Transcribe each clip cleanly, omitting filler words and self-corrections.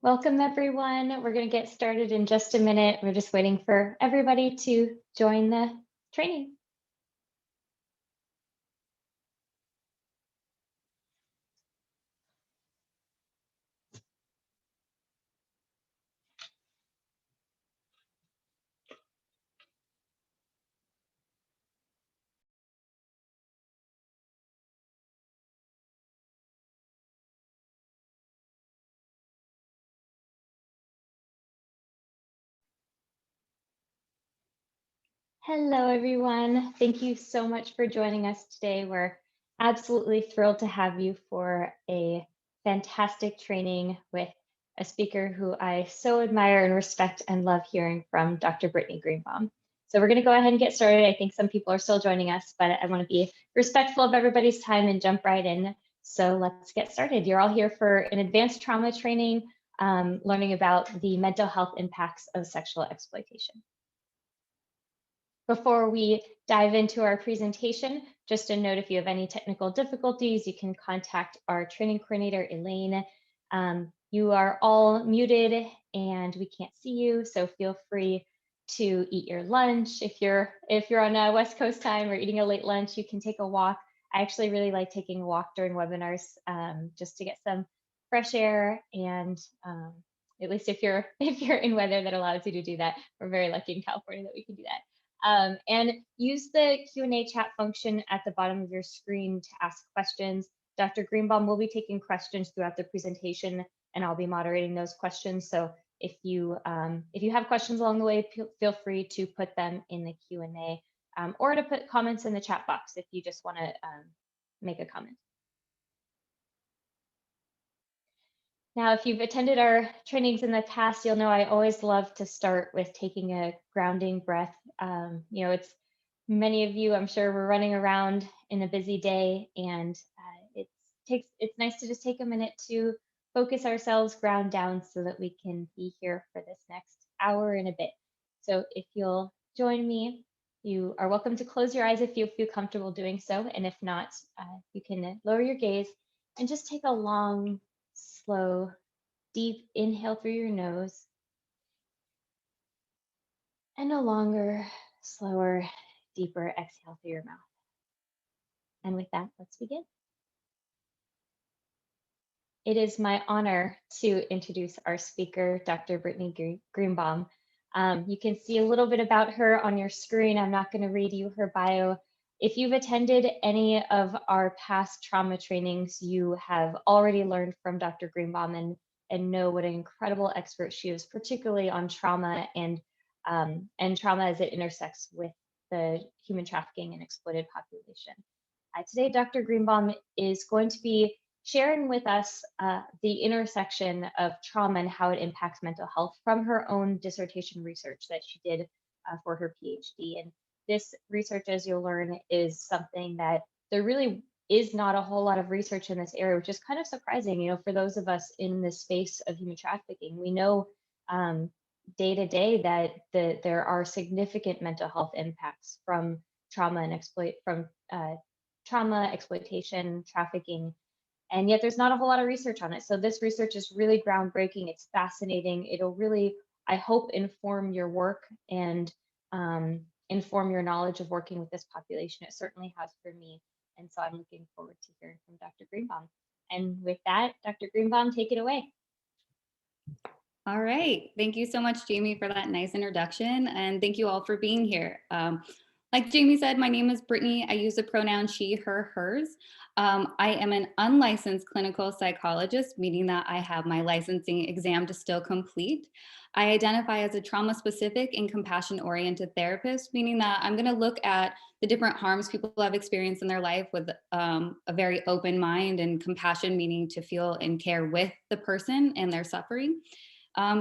Welcome, everyone. We're going to get started in just a minute. We're just waiting for everybody to join the training. Hello, everyone. Thank you so much for joining us today. We're absolutely thrilled to have you for a fantastic training with a speaker who I so admire and respect and love hearing from, Dr. Brittany Greenbaum. So we're going to go ahead and get started. I think some people are still joining us, but I want to be respectful of everybody's time and jump right in. So let's get started. You're all here for an advanced trauma training, learning about the mental health impacts of sexual exploitation. Before we dive into our presentation, just a note, if you have any technical difficulties, you can contact our training coordinator, Elaine. You are all muted and we can't see you, so feel free to eat your lunch. If you're on a West Coast time or eating a late lunch, you can take a walk. I actually really like taking a walk during webinars just to get some fresh air, and at least if you're in weather that allows you to do that. We're very lucky in California that we can do that. And use the Q&A chat function at the bottom of your screen to ask questions. Dr. Greenbaum will be taking questions throughout the presentation, and I'll be moderating those questions. So if you have questions along the way, feel free to put them in the Q&A or to put comments in the chat box if you just want to make a comment. Now, if you've attended our trainings in the past, you'll know I always love to start with taking a grounding breath. It's many of you, I'm sure, we're running around in a busy day, and it's nice to just take a minute to focus ourselves, ground down, so that we can be here for this next hour and a bit. So if you'll join me, you are welcome to close your eyes if you feel comfortable doing so, and if not, you can lower your gaze and just take a long, slow, deep inhale through your nose, and a longer, slower, deeper exhale through your mouth. And with that, let's begin. It is my honor to introduce our speaker, Dr. Brittany Greenbaum. You can see a little bit about her on your screen. I'm not going to read you her bio. If you've attended any of our past trauma trainings, you have already learned from Dr. Greenbaum and know what an incredible expert she is, particularly on trauma and trauma as it intersects with the human trafficking and exploited population. Today, Dr. Greenbaum is going to be sharing with us the intersection of trauma and how it impacts mental health from her own dissertation research that she did for her PhD. And this research, as you'll learn, is something that there really is not a whole lot of research in this area, which is kind of surprising, for those of us in the space of human trafficking. We know day to day that there are significant mental health impacts from trauma and trauma, exploitation, trafficking, and yet there's not a whole lot of research on it. So this research is really groundbreaking. It's fascinating. It'll really, I hope, inform your work and inform your knowledge of working with this population. It certainly has for me. And so I'm looking forward to hearing from Dr. Greenbaum. And with that, Dr. Greenbaum, take it away. All right. Thank you so much, Jamie, for that nice introduction. And thank you all for being here. Like Jamie said, my name is Brittany. I use the pronoun she, her, hers. I am an unlicensed clinical psychologist, meaning that I have my licensing exam to still complete. I identify as a trauma-specific and compassion-oriented therapist, meaning that I'm going to look at the different harms people have experienced in their life with a very open mind, and compassion meaning to feel and care with the person and their suffering.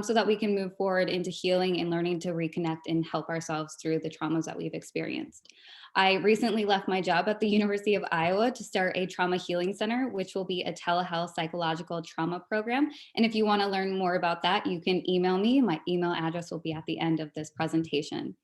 So that we can move forward into healing and learning to reconnect and help ourselves through the traumas that we've experienced. I recently left my job at the University of Iowa to start a trauma healing center, which will be a telehealth psychological trauma program. And if you want to learn more about that, you can email me. My email address will be at the end of this presentation.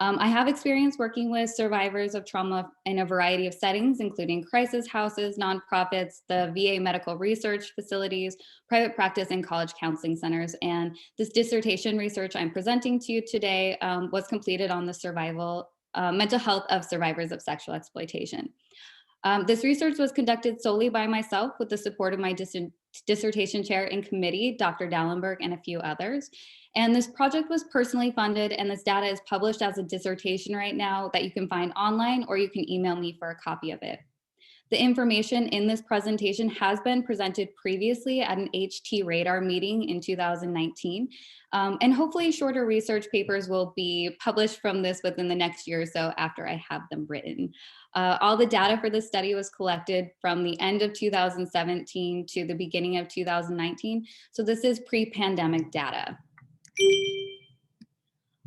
I have experience working with survivors of trauma in a variety of settings, including crisis houses, nonprofits, the VA medical research facilities, private practice, and college counseling centers. And this dissertation research I'm presenting to you today was completed on the mental health of survivors of sexual exploitation. This research was conducted solely by myself with the support of my dissertation chair and committee, Dr. Dallenberg, and a few others. And this project was personally funded, and this data is published as a dissertation right now that you can find online, or you can email me for a copy of it. The information in this presentation has been presented previously at an HT Radar meeting in 2019. And hopefully shorter research papers will be published from this within the next year or so after I have them written. All the data for this study was collected from the end of 2017 to the beginning of 2019. So this is pre-pandemic data.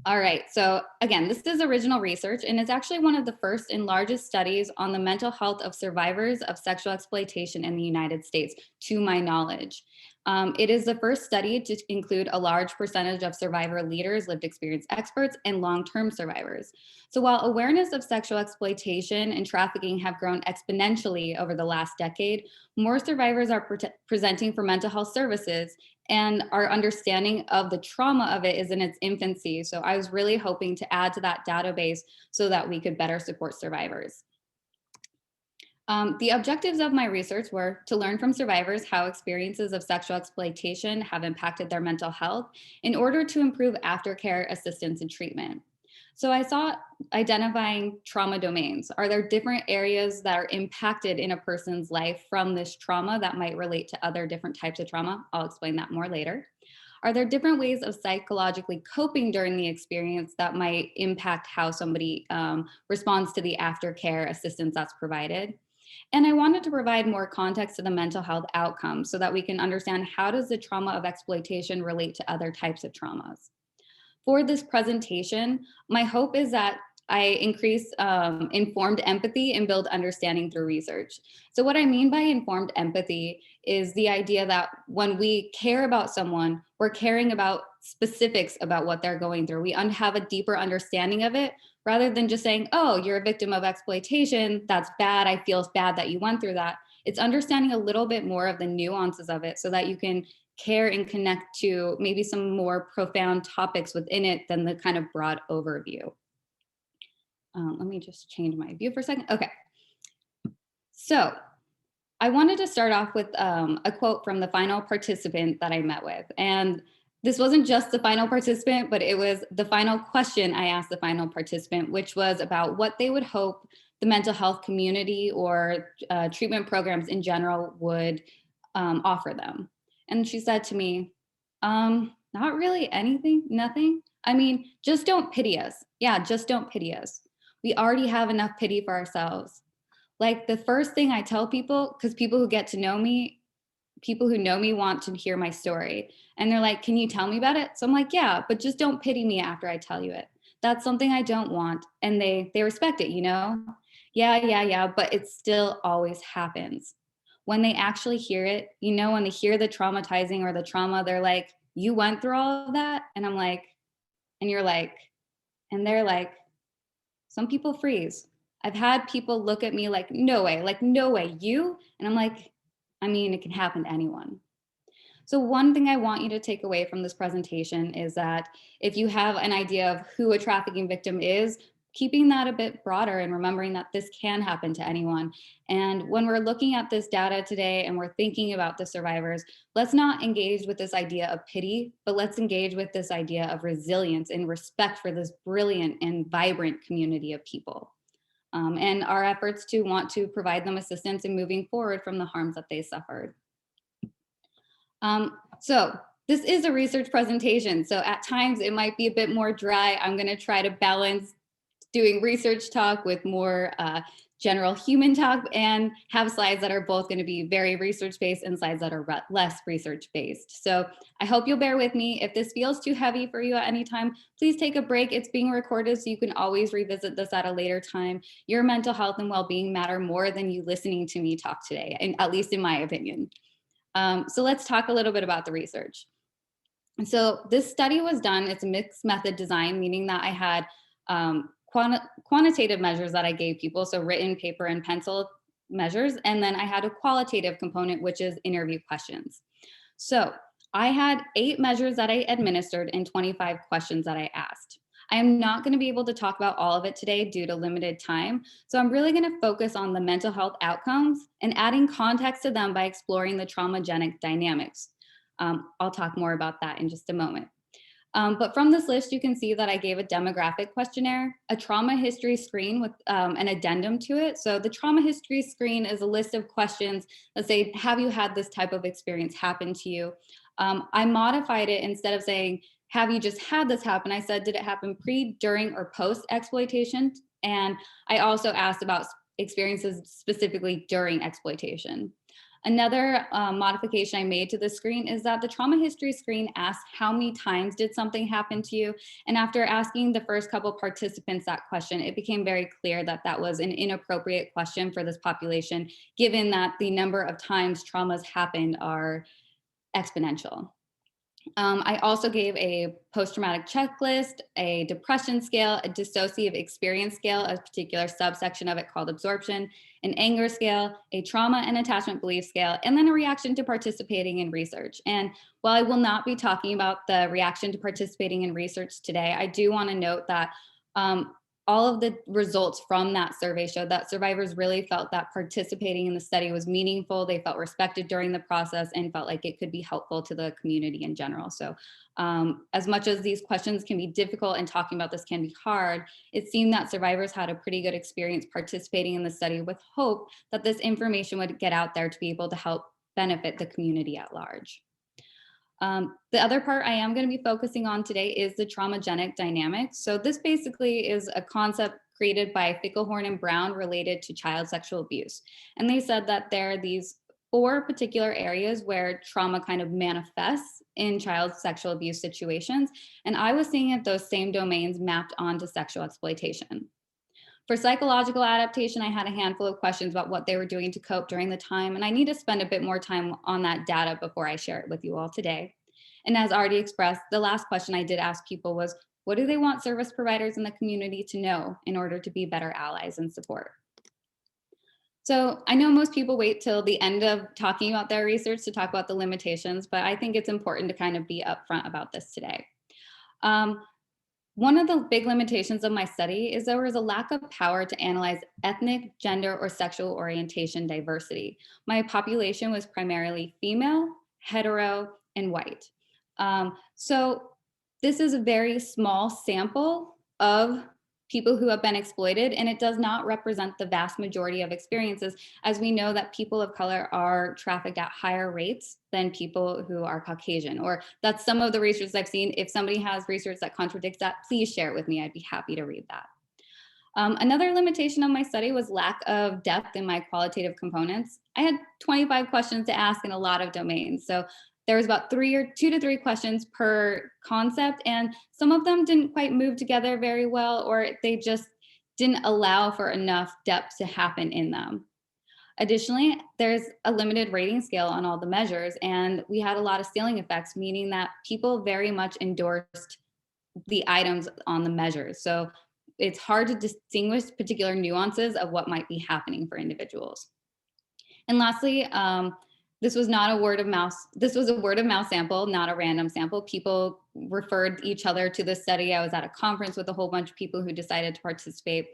All right, so again, this is original research, and it's actually one of the first and largest studies on the mental health of survivors of sexual exploitation in the United States, to my knowledge. It is the first study to include a large percentage of survivor leaders, lived experience experts, and long-term survivors. So while awareness of sexual exploitation and trafficking have grown exponentially over the last decade, more survivors are presenting for mental health services, and our understanding of the trauma of it is in its infancy. So I was really hoping to add to that database so that we could better support survivors. The objectives of my research were to learn from survivors how experiences of sexual exploitation have impacted their mental health in order to improve aftercare assistance and treatment. So I sought identifying trauma domains. Are there different areas that are impacted in a person's life from this trauma that might relate to other different types of trauma? I'll explain that more later. Are there different ways of psychologically coping during the experience that might impact how somebody responds to the aftercare assistance that's provided? And I wanted to provide more context to the mental health outcomes so that we can understand how does the trauma of exploitation relate to other types of traumas. For this presentation, my hope is that I increase informed empathy and build understanding through research. So what I mean by informed empathy is the idea that when we care about someone, we're caring about specifics about what they're going through. We have a deeper understanding of it rather than just saying, oh, you're a victim of exploitation. That's bad. I feel bad that you went through that. It's understanding a little bit more of the nuances of it so that you can care and connect to maybe some more profound topics within it than the kind of broad overview. Let me just change my view for a second. Okay. So I wanted to start off with a quote from the final participant that I met with. And this wasn't just the final participant, but it was the final question I asked the final participant, which was about what they would hope the mental health community or treatment programs in general would offer them. And she said to me, not really anything, nothing. I mean, just don't pity us. Yeah, just don't pity us. We already have enough pity for ourselves. Like the first thing I tell people, because people who get to know me, people who know me want to hear my story. And they're like, can you tell me about it? So I'm like, yeah, but just don't pity me after I tell you it. That's something I don't want. And they respect it, you know? Yeah, but it still always happens. When they actually hear it, you know, when they hear the traumatizing or the trauma, they're like, you went through all of that? And I'm like, and you're like, and they're like, some people freeze. I've had people look at me like, no way, you? And I'm like, I mean, it can happen to anyone. So one thing I want you to take away from this presentation is that if you have an idea of who a trafficking victim is, keeping that a bit broader and remembering that this can happen to anyone. And when we're looking at this data today and we're thinking about the survivors, let's not engage with this idea of pity, but let's engage with this idea of resilience and respect for this brilliant and vibrant community of people. And our efforts to want to provide them assistance in moving forward from the harms that they suffered. So this is a research presentation. So at times it might be a bit more dry. I'm gonna try to balance doing research talk with more general human talk and have slides that are both gonna be very research-based and slides that are less research-based. So I hope you'll bear with me. If this feels too heavy for you at any time, please take a break. It's being recorded, so you can always revisit this at a later time. Your mental health and well-being matter more than you listening to me talk today, and at least in my opinion. So let's talk a little bit about the research. And so this study was done, it's a mixed method design, meaning that I had quantitative measures that I gave people, so written, paper, and pencil measures. And then I had a qualitative component, which is interview questions. So I had 8 measures that I administered and 25 questions that I asked. I am not going to be able to talk about all of it today due to limited time. So I'm really going to focus on the mental health outcomes and adding context to them by exploring the traumagenic dynamics. I'll talk more about that in just a moment. But from this list, you can see that I gave a demographic questionnaire, a trauma history screen with an addendum to it. So the trauma history screen is a list of questions that say, have you had this type of experience happen to you? I modified it. Instead of saying, have you just had this happen? I said, did it happen pre, during, or post exploitation? And I also asked about experiences specifically during exploitation. Another modification I made to the screen is that the trauma history screen asks how many times did something happen to you? And after asking the first couple participants that question, it became very clear that that was an inappropriate question for this population, given that the number of times traumas happened are exponential. I also gave a post-traumatic checklist, a depression scale, a dissociative experience scale, a particular subsection of it called absorption, an anger scale, a trauma and attachment belief scale, and then a reaction to participating in research. And while I will not be talking about the reaction to participating in research today, I do want to note that all of the results from that survey showed that survivors really felt that participating in the study was meaningful. They felt respected during the process and felt like it could be helpful to the community in general. So as much as these questions can be difficult and talking about this can be hard, it seemed that survivors had a pretty good experience participating in the study with hope that this information would get out there to be able to help benefit the community at large. The other part I am going to be focusing on today is the traumagenic dynamics. So this basically is a concept created by Fickelhorn and Brown related to child sexual abuse. And they said that there are these 4 particular areas where trauma kind of manifests in child sexual abuse situations. And I was seeing it those same domains mapped onto sexual exploitation. For psychological adaptation, I had a handful of questions about what they were doing to cope during the time, and I need to spend a bit more time on that data before I share it with you all today. And as already expressed, the last question I did ask people was, what do they want service providers in the community to know in order to be better allies and support? So I know most people wait till the end of talking about their research to talk about the limitations, but I think it's important to kind of be upfront about this today. One of the big limitations of my study is there was a lack of power to analyze ethnic, gender, or sexual orientation diversity. My population was primarily female, hetero, and white. So this is a very small sample of people who have been exploited, and it does not represent the vast majority of experiences, as we know that people of color are trafficked at higher rates than people who are Caucasian, or that's some of the research I've seen. If somebody has research that contradicts that, please share it with me. I'd be happy to read that. Another limitation of my study was lack of depth in my qualitative components. I had 25 questions to ask in a lot of domains. So there was about 2 to 3 questions per concept, and some of them didn't quite move together very well, or they just didn't allow for enough depth to happen in them. Additionally, there's a limited rating scale on all the measures, and we had a lot of ceiling effects, meaning that people very much endorsed the items on the measures. So it's hard to distinguish particular nuances of what might be happening for individuals. And lastly, this was not a word of mouth. This was a word of mouth sample, not a random sample. People referred each other to the study. I was at a conference with a whole bunch of people who decided to participate.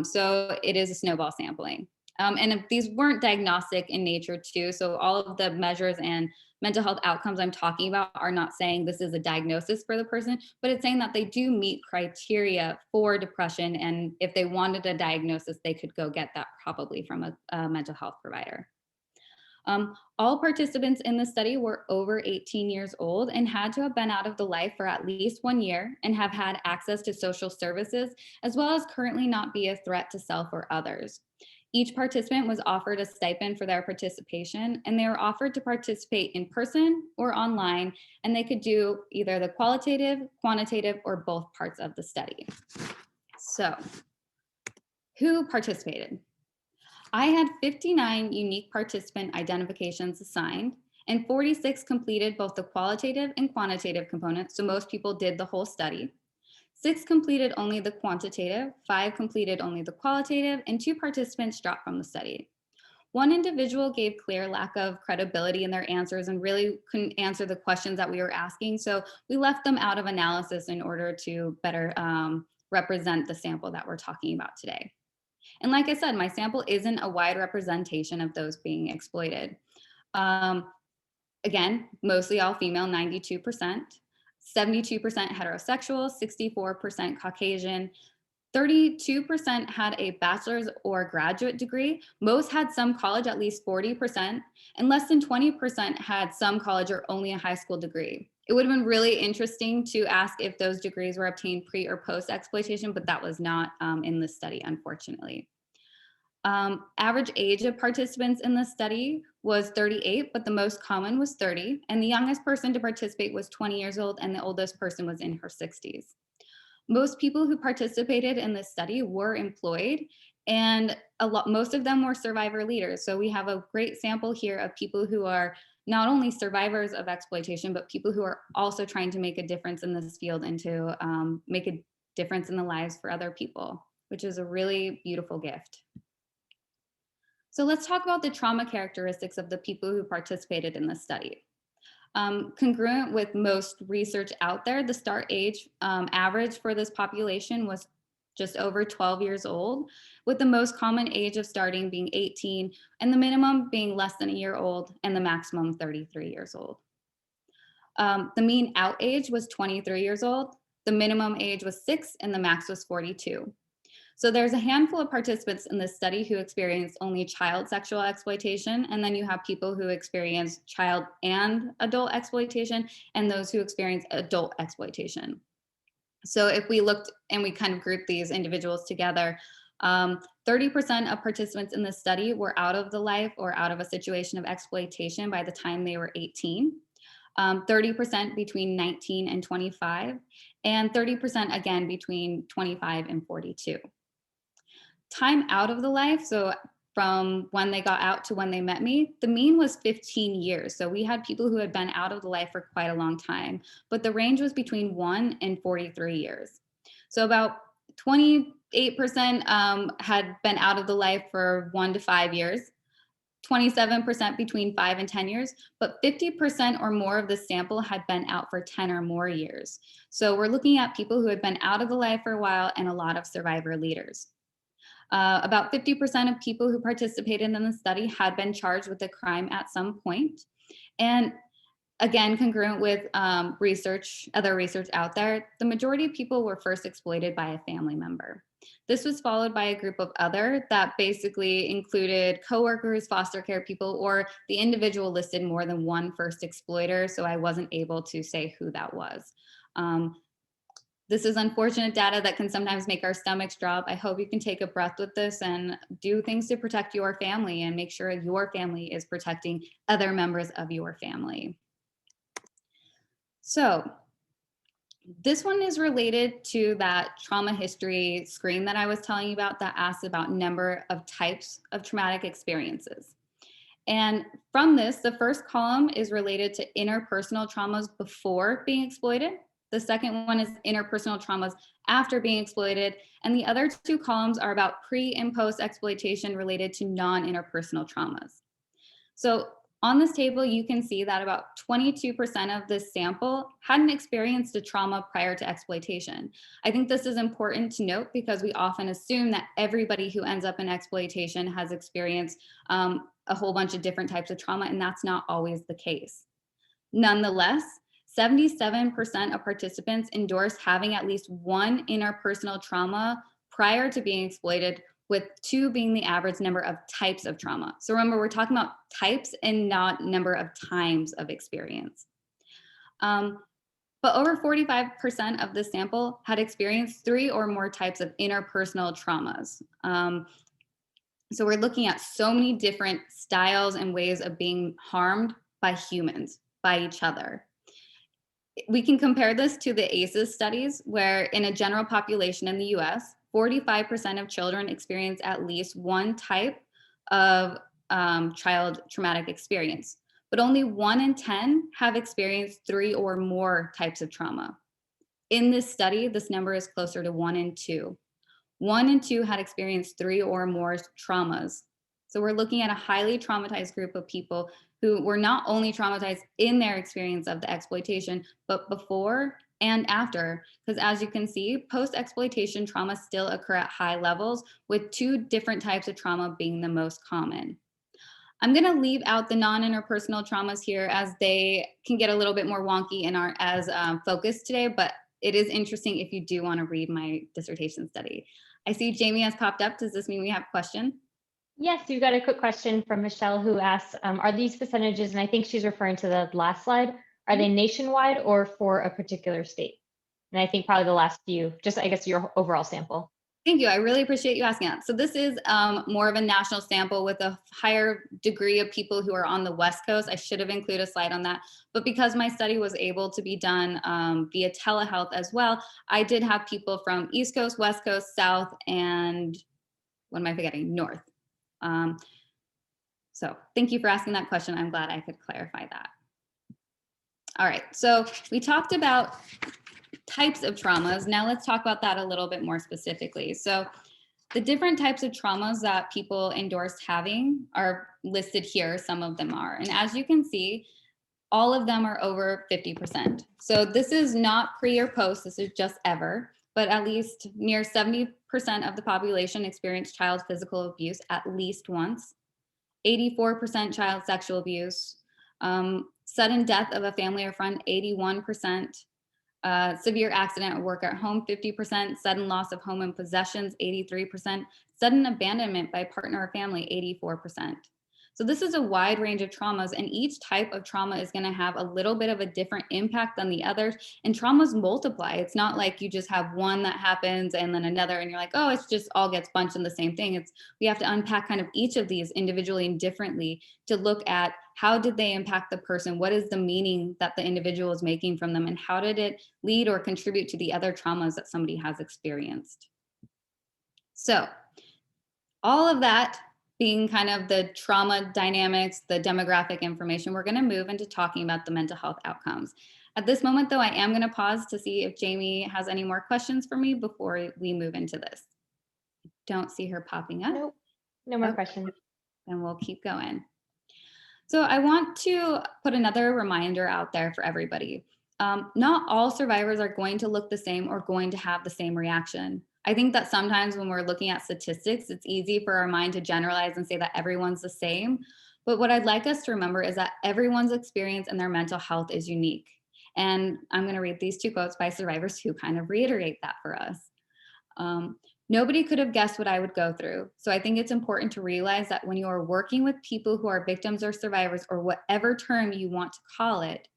So it is a snowball sampling. And these weren't diagnostic in nature too. So all of the measures and mental health outcomes I'm talking about are not saying this is a diagnosis for the person, but it's saying that they do meet criteria for depression. And if they wanted a diagnosis, they could go get that probably from a mental health provider. All participants in the study were over 18 years old and had to have been out of the life for at least 1 year and have had access to social services, as well as currently not be a threat to self or others. Each participant was offered a stipend for their participation, and they were offered to participate in person or online, and they could do either the qualitative, quantitative, or both parts of the study. So, who participated? I had 59 unique participant identifications assigned, and 46 completed both the qualitative and quantitative components, so most people did the whole study. 6 completed only the quantitative, 5 completed only the qualitative, and 2 participants dropped from the study. One individual gave clear lack of credibility in their answers and really couldn't answer the questions that we were asking. So we left them out of analysis in order to better represent the sample that we're talking about today. And like I said, my sample isn't a wide representation of those being exploited. Um, Again, mostly all female, 92%, 72% heterosexual, 64% Caucasian, 32% had a bachelor's or graduate degree. Most had some college, at least 40%, and less than 20% had some college or only a high school degree. It would have been really interesting to ask if those degrees were obtained pre or post exploitation, but that was not in the study, unfortunately. Average age of participants in the study was 38, but the most common was 30. And the youngest person to participate was 20 years old, and the oldest person was in her 60s. Most people who participated in this study were employed, and most of them were survivor leaders. So we have a great sample here of people who are not only survivors of exploitation, but people who are also trying to make a difference in this field and to make a difference in the lives for other people, which is a really beautiful gift. So let's talk about the trauma characteristics of the people who participated in the study. Congruent with most research out there, the start age average for this population was just over 12 years old, with the most common age of starting being 18 and the minimum being less than a year old and the maximum 33 years old. The mean out age was 23 years old, the minimum age was 6 and the max was 42. So there's a handful of participants in this study who experienced only child sexual exploitation, and then you have people who experience child and adult exploitation, and those who experience adult exploitation. So if we looked and we kind of grouped these individuals together, 30% of participants in this study were out of the life or out of a situation of exploitation by the time they were 18. 30% between 19 and 25, and 30% again between 25 and 42. Time out of the life, so from when they got out to when they met me, the mean was 15 years. So we had people who had been out of the life for quite a long time, but the range was between 1 and 43 years. So about 28% had been out of the life for 1 to 5 years, 27% between 5 and 10 years, but 50% or more of the sample had been out for 10 or more years. So we're looking at people who had been out of the life for a while and a lot of survivor leaders. About 50% of people who participated in the study had been charged with a crime at some point. And again, congruent with other research out there, the majority of people were first exploited by a family member. This was followed by a group of other that basically included coworkers, foster care people, or the individual listed more than one first exploiter, so I wasn't able to say who that was. This is unfortunate data that can sometimes make our stomachs drop. I hope you can take a breath with this and do things to protect your family and make sure your family is protecting other members of your family. So this one is related to that trauma history screen that I was telling you about that asks about number of types of traumatic experiences. And from this, the first column is related to interpersonal traumas before being exploited. The second one is interpersonal traumas after being exploited. And the other two columns are about pre and post exploitation related to non-interpersonal traumas. So on this table, you can see that about 22% of this sample hadn't experienced a trauma prior to exploitation. I think this is important to note because we often assume that everybody who ends up in exploitation has experienced a whole bunch of different types of trauma, and that's not always the case. Nonetheless, 77% of participants endorsed having at least one interpersonal trauma prior to being exploited, with 2 being the average number of types of trauma. So remember, we're talking about types and not number of times of experience. But over 45% of the sample had experienced 3 or more types of interpersonal traumas. So we're looking at so many different styles and ways of being harmed by humans, by each other. We can compare this to the ACEs studies, where in a general population in the US, 45% of children experience at least one type of child traumatic experience, but only 1 in 10 have experienced 3 or more types of trauma. In this study, this number is closer to 1 in 2. 1 in 2 had experienced 3 or more traumas. So we're looking at a highly traumatized group of people who were not only traumatized in their experience of the exploitation, but before and after. Because as you can see, post-exploitation trauma still occur at high levels, with 2 different types of trauma being the most common. I'm going to leave out the non-interpersonal traumas here, as they can get a little bit more wonky and aren't as focused today, but it is interesting if you do want to read my dissertation study. I see Jamie has popped up. Does this mean we have a question? Yes, you've got a quick question from Michelle, who asks, are these percentages, and I think she's referring to the last slide, are they nationwide or for a particular state? And I think probably the last few, just I guess your overall sample. Thank you. I really appreciate you asking that. So this is more of a national sample with a higher degree of people who are on the West Coast. I should have included a slide on that. But because my study was able to be done via telehealth as well, I did have people from East Coast, West Coast, South, and what am I forgetting? North. So thank you for asking that question. I'm glad I could clarify that. All right, so we talked about types of traumas. Now let's talk about that a little bit more specifically. So the different types of traumas that people endorse having are listed here. Some of them are. And as you can see, all of them are over 50%. So this is not pre or post, this is just ever, but at least near 70% of the population experienced child physical abuse at least once. 84% child sexual abuse. Sudden death of a family or friend, 81%. Severe accident at work or home, 50%, sudden loss of home and possessions, 83%, sudden abandonment by partner or family, 84%. So this is a wide range of traumas, and each type of trauma is going to have a little bit of a different impact than the others, and traumas multiply. It's not like you just have one that happens and then another and you're like, oh, it's just all gets bunched in the same thing. We have to unpack kind of each of these individually and differently to look at how did they impact the person? What is the meaning that the individual is making from them? And how did it lead or contribute to the other traumas that somebody has experienced? So all of that being kind of the trauma dynamics, the demographic information, we're going to move into talking about the mental health outcomes. At this moment, though, I am going to pause to see if Jamie has any more questions for me before we move into this. Don't see her popping up. Nope, no more questions. Then we'll keep going. So I want to put another reminder out there for everybody. Not all survivors are going to look the same or going to have the same reaction. I think that sometimes when we're looking at statistics, it's easy for our mind to generalize and say that everyone's the same. But what I'd like us to remember is that everyone's experience and their mental health is unique. And I'm going to read these 2 quotes by survivors who kind of reiterate that for us. Nobody could have guessed what I would go through. So I think it's important to realize that when you are working with people who are victims or survivors, or whatever term you want to call it,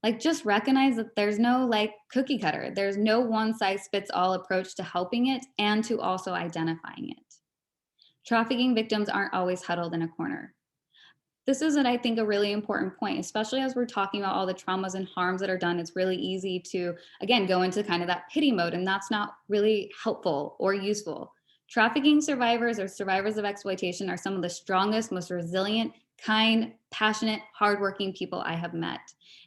like, just recognize that there's no like cookie cutter. There's no one size fits all approach to helping it and to also identifying it. Trafficking victims aren't always huddled in a corner. This is, I think, a really important point, especially as we're talking about all the traumas and harms that are done. It's really easy to, again, go into kind of that pity mode, and that's not really helpful or useful. Trafficking survivors or survivors of exploitation are some of the strongest, most resilient, kind, passionate, hardworking people I have met.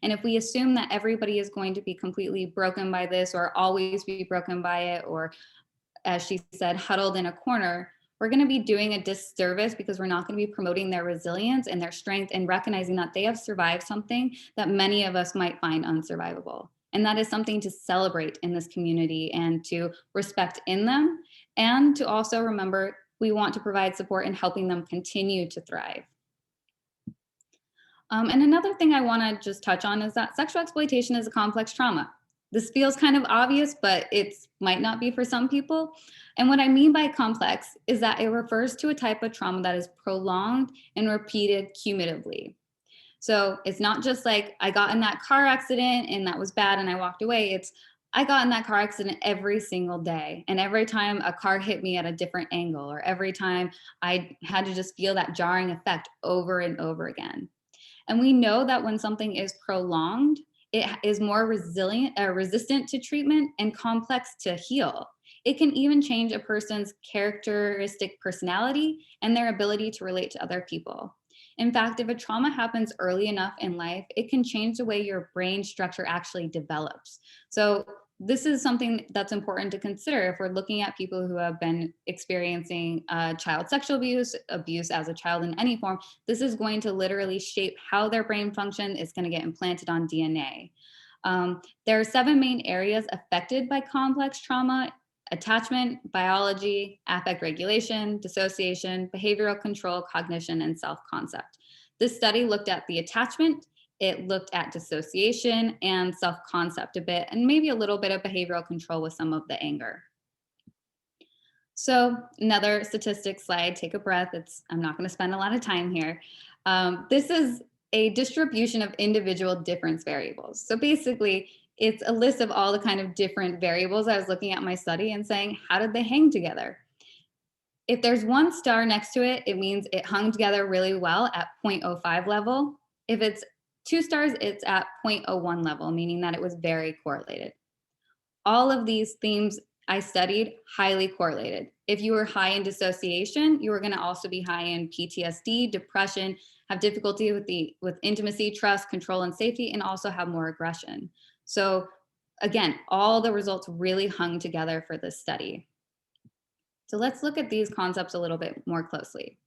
And if we assume that everybody is going to be completely broken by this or always be broken by it, or as she said, huddled in a corner, we're going to be doing a disservice, because we're not going to be promoting their resilience and their strength and recognizing that they have survived something that many of us might find unsurvivable. And that is something to celebrate in this community and to respect in them, and to also remember we want to provide support in helping them continue to thrive. And another thing I want to just touch on is that sexual exploitation is a complex trauma. This feels kind of obvious, but it might not be for some people. And what I mean by complex is that it refers to a type of trauma that is prolonged and repeated cumulatively. So it's not just like I got in that car accident and that was bad and I walked away. It's I got in that car accident every single day. And every time a car hit me at a different angle, or every time I had to just feel that jarring effect over and over again. And we know that when something is prolonged, it is more resistant to treatment and complex to heal. It can even change a person's characteristic personality and their ability to relate to other people. In fact, if a trauma happens early enough in life, it can change the way your brain structure actually develops. So this is something that's important to consider if we're looking at people who have been experiencing child sexual abuse, abuse as a child in any form. This is going to literally shape how their brain function is going to get implanted on DNA. There are 7 main areas affected by complex trauma: attachment, biology, affect regulation, dissociation, behavioral control, cognition, and self-concept. This study looked at the attachment, it looked at dissociation and self-concept a bit, and maybe a little bit of behavioral control with some of the anger. So another statistics slide, take a breath. I'm not going to spend a lot of time here. This is a distribution of individual difference variables. So basically, it's a list of all the kind of different variables. I was looking at my study and saying, how did they hang together? If there's 1 star next to it, it means it hung together really well at 0.05 level. If it's 2 stars, it's at 0.01 level, meaning that it was very correlated. All of these themes I studied highly correlated. If you were high in dissociation, you were going to also be high in PTSD, depression, have difficulty with intimacy, trust, control, and safety, and also have more aggression. So again, all the results really hung together for this study. So let's look at these concepts a little bit more closely.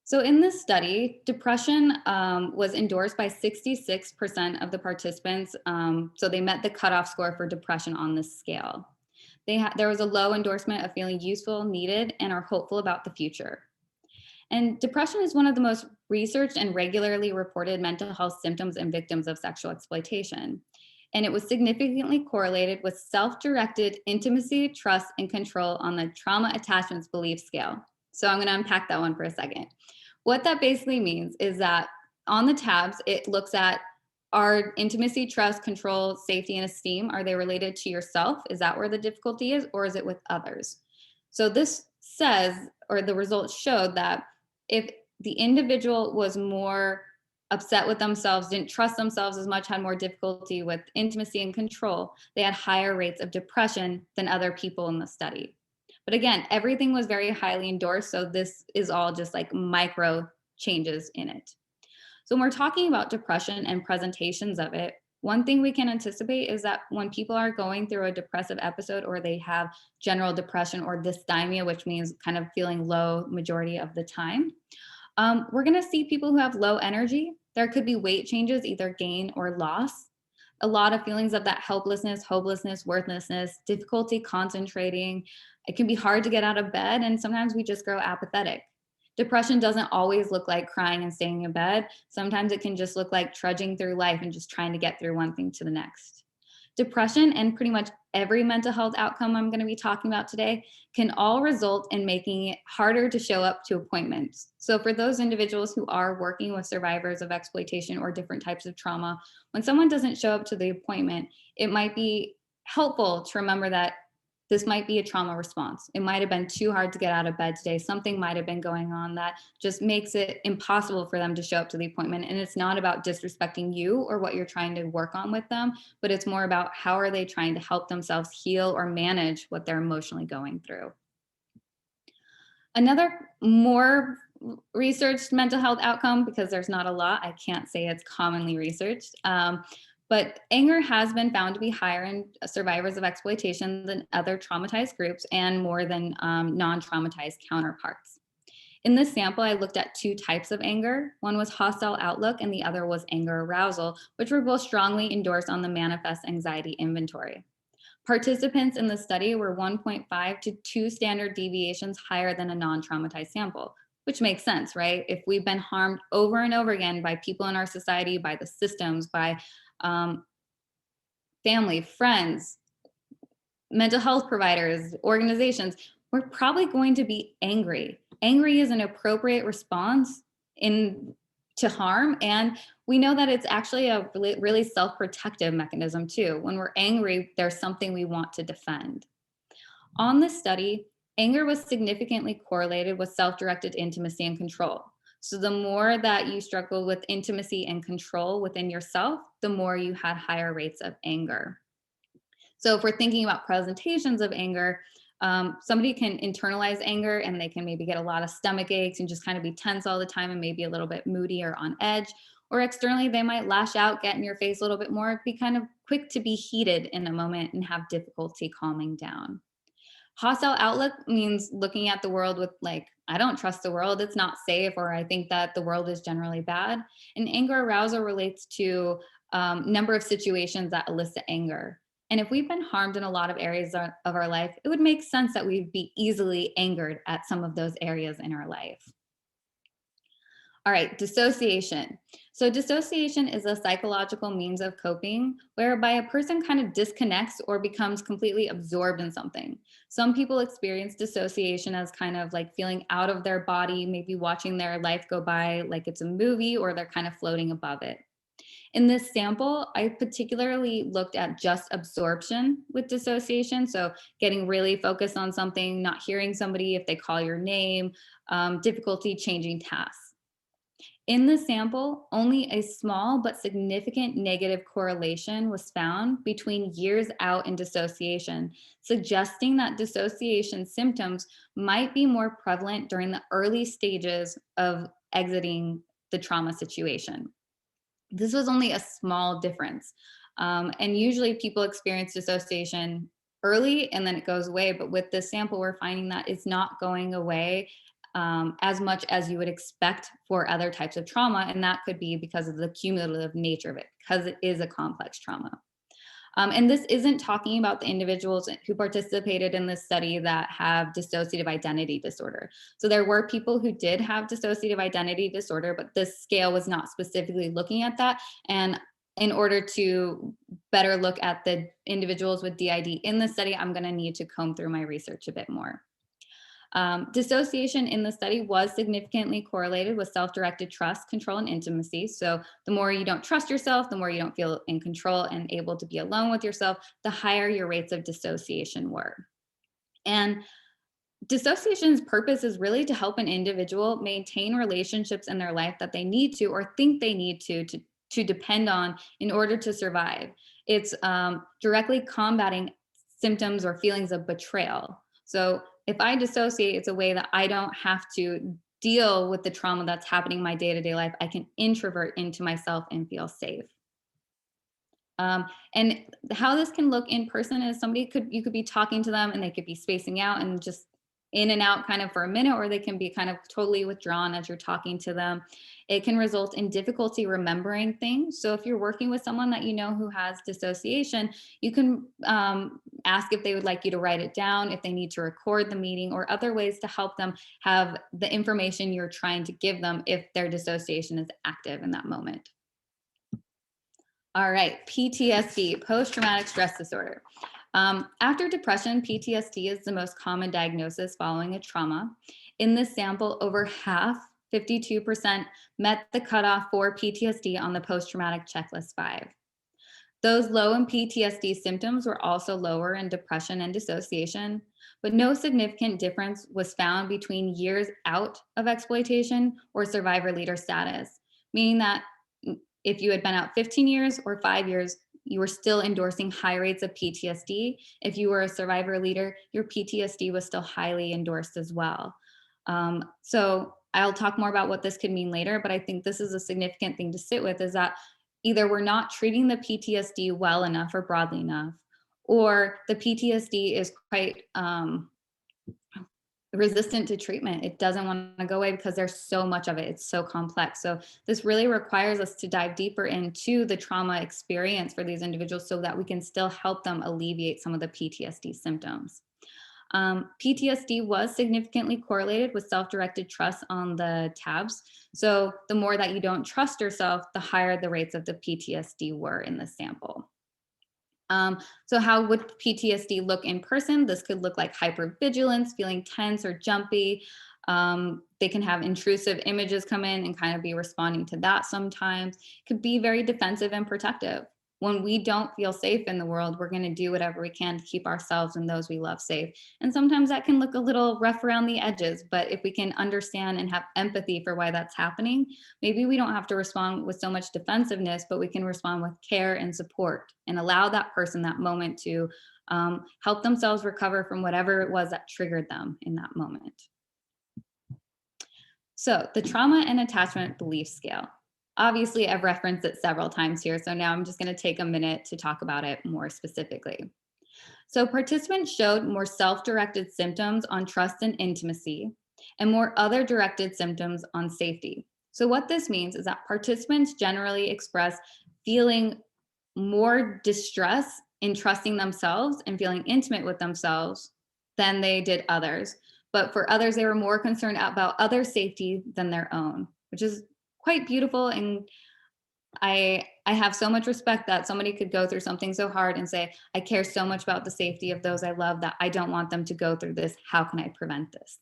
So in this study, depression was endorsed by 66% of the participants. So they met the cutoff score for depression on this scale. There was a low endorsement of feeling useful, needed, and are hopeful about the future. And depression is one of the most researched and regularly reported mental health symptoms in victims of sexual exploitation. And it was significantly correlated with self-directed intimacy, trust, and control on the trauma attachments belief scale. So I'm going to unpack that one for a second. What that basically means is that on the tabs, it looks at, are intimacy, trust, control, safety, and esteem, are they related to yourself? Is that where the difficulty is, or is it with others? So this says, or the results showed that if the individual was more upset with themselves, didn't trust themselves as much, had more difficulty with intimacy and control, they had higher rates of depression than other people in the study. But again, everything was very highly endorsed. So this is all just like micro changes in it. So when we're talking about depression and presentations of it, one thing we can anticipate is that when people are going through a depressive episode, or they have general depression or dysthymia, which means kind of feeling low majority of the time, we're going to see people who have low energy. There could be weight changes, either gain or loss. A lot of feelings of that helplessness, hopelessness, worthlessness, difficulty concentrating. It can be hard to get out of bed, and sometimes we just grow apathetic. Depression doesn't always look like crying and staying in bed. Sometimes it can just look like trudging through life and just trying to get through one thing to the next. Depression and pretty much every mental health outcome I'm going to be talking about today can all result in making it harder to show up to appointments. So for those individuals who are working with survivors of exploitation or different types of trauma, when someone doesn't show up to the appointment, it might be helpful to remember that this might be a trauma response. It might have been too hard to get out of bed today. Something might have been going on that just makes it impossible for them to show up to the appointment. And it's not about disrespecting you or what you're trying to work on with them, but it's more about how are they trying to help themselves heal or manage what they're emotionally going through. Another more researched mental health outcome, because there's not a lot, I can't say it's commonly researched, but anger has been found to be higher in survivors of exploitation than other traumatized groups, and more than non-traumatized counterparts. In this sample, I looked at 2 types of anger. One was hostile outlook and the other was anger arousal, which were both strongly endorsed on the manifest anxiety inventory. Participants in the study were 1.5 to 2 standard deviations higher than a non-traumatized sample, which makes sense, right? If we've been harmed over and over again by people in our society, by the systems, by family, friends, mental health providers, organizations, we're probably going to be angry. Angry is an appropriate response to harm. And we know that it's actually a really self-protective mechanism too. When we're angry, there's something we want to defend. On this study, anger was significantly correlated with self-directed intimacy and control. So the more that you struggle with intimacy and control within yourself, the more you had higher rates of anger. So if we're thinking about presentations of anger, somebody can internalize anger and they can maybe get a lot of stomach aches and just kind of be tense all the time and maybe a little bit moody or on edge. Or externally, they might lash out, get in your face a little bit more, be kind of quick to be heated in a moment and have difficulty calming down. Hostile outlook means looking at the world with like, I don't trust the world, it's not safe, or I think that the world is generally bad. And anger arousal relates to number of situations that elicit anger. And if we've been harmed in a lot of areas of our life, it would make sense that we'd be easily angered at some of those areas in our life. All right, dissociation. So dissociation is a psychological means of coping whereby a person kind of disconnects or becomes completely absorbed in something. Some people experience dissociation as kind of like feeling out of their body, maybe watching their life go by like it's a movie, or they're kind of floating above it. In this sample, I particularly looked at just absorption with dissociation. So getting really focused on something, not hearing somebody if they call your name, difficulty changing tasks. In the sample, only a small but significant negative correlation was found between years out in dissociation, suggesting that dissociation symptoms might be more prevalent during the early stages of exiting the trauma situation. This was only a small difference. And usually people experience dissociation early and then it goes away. But with this sample, we're finding that it's not going away as much as you would expect for other types of trauma. And that could be because of the cumulative nature of it, because it is a complex trauma. And this isn't talking about the individuals who participated in this study that have dissociative identity disorder. So there were people who did have dissociative identity disorder, but this scale was not specifically looking at that. And in order to better look at the individuals with DID in the study, I'm going to need to comb through my research a bit more. Dissociation in the study was significantly correlated with self-directed trust, control, and intimacy. So the more you don't trust yourself, the more you don't feel in control and able to be alone with yourself, the higher your rates of dissociation were. And dissociation's purpose is really to help an individual maintain relationships in their life that they need to or think they need to depend on in order to survive. It's directly combating symptoms or feelings of betrayal. So if I dissociate, it's a way that I don't have to deal with the trauma that's happening in my day-to-day life. I can introvert into myself and feel safe. And how this can look in person is you could be talking to them and they could be spacing out and just in and out kind of for a minute, or they can be kind of totally withdrawn as you're talking to them. It can result in difficulty remembering things. So if you're working with someone that you know who has dissociation, you can ask if they would like you to write it down, if they need to record the meeting, or other ways to help them have the information you're trying to give them if their dissociation is active in that moment. All right, PTSD, post-traumatic stress disorder. After depression, PTSD is the most common diagnosis following a trauma. In this sample, over half, 52%, met the cutoff for PTSD on the post-traumatic checklist 5. Those low in PTSD symptoms were also lower in depression and dissociation, but no significant difference was found between years out of exploitation or survivor leader status, meaning that if you had been out 15 years or 5 years, you were still endorsing high rates of PTSD. If you were a survivor leader, your PTSD was still highly endorsed as well. So I'll talk more about what this could mean later, but I think this is a significant thing to sit with, is that either we're not treating the PTSD well enough or broadly enough, or the PTSD is quite resistant to treatment. It doesn't want to go away because there's so much of it. It's so complex. So this really requires us to dive deeper into the trauma experience for these individuals so that we can still help them alleviate some of the PTSD symptoms. PTSD was significantly correlated with self-directed trust on the tabs. So the more that you don't trust yourself, the higher the rates of the PTSD were in the sample. So how would PTSD look in person? This could look like hypervigilance, feeling tense or jumpy. They can have intrusive images come in and kind of be responding to that sometimes. It could be very defensive and protective. When we don't feel safe in the world, we're going to do whatever we can to keep ourselves and those we love safe. And sometimes that can look a little rough around the edges, but if we can understand and have empathy for why that's happening, maybe we don't have to respond with so much defensiveness, but we can respond with care and support and allow that person that moment to help themselves recover from whatever it was that triggered them in that moment. So the trauma and attachment belief scale. Obviously, I've referenced it several times here, so now I'm just going to take a minute to talk about it more specifically. So participants showed more self-directed symptoms on trust and intimacy, and more other-directed symptoms on safety. So what this means is that participants generally express feeling more distress in trusting themselves and feeling intimate with themselves than they did others. But for others, they were more concerned about other safety than their own, which is quite beautiful. And I have so much respect that somebody could go through something so hard and say, I care so much about the safety of those I love that I don't want them to go through this. How can I prevent this?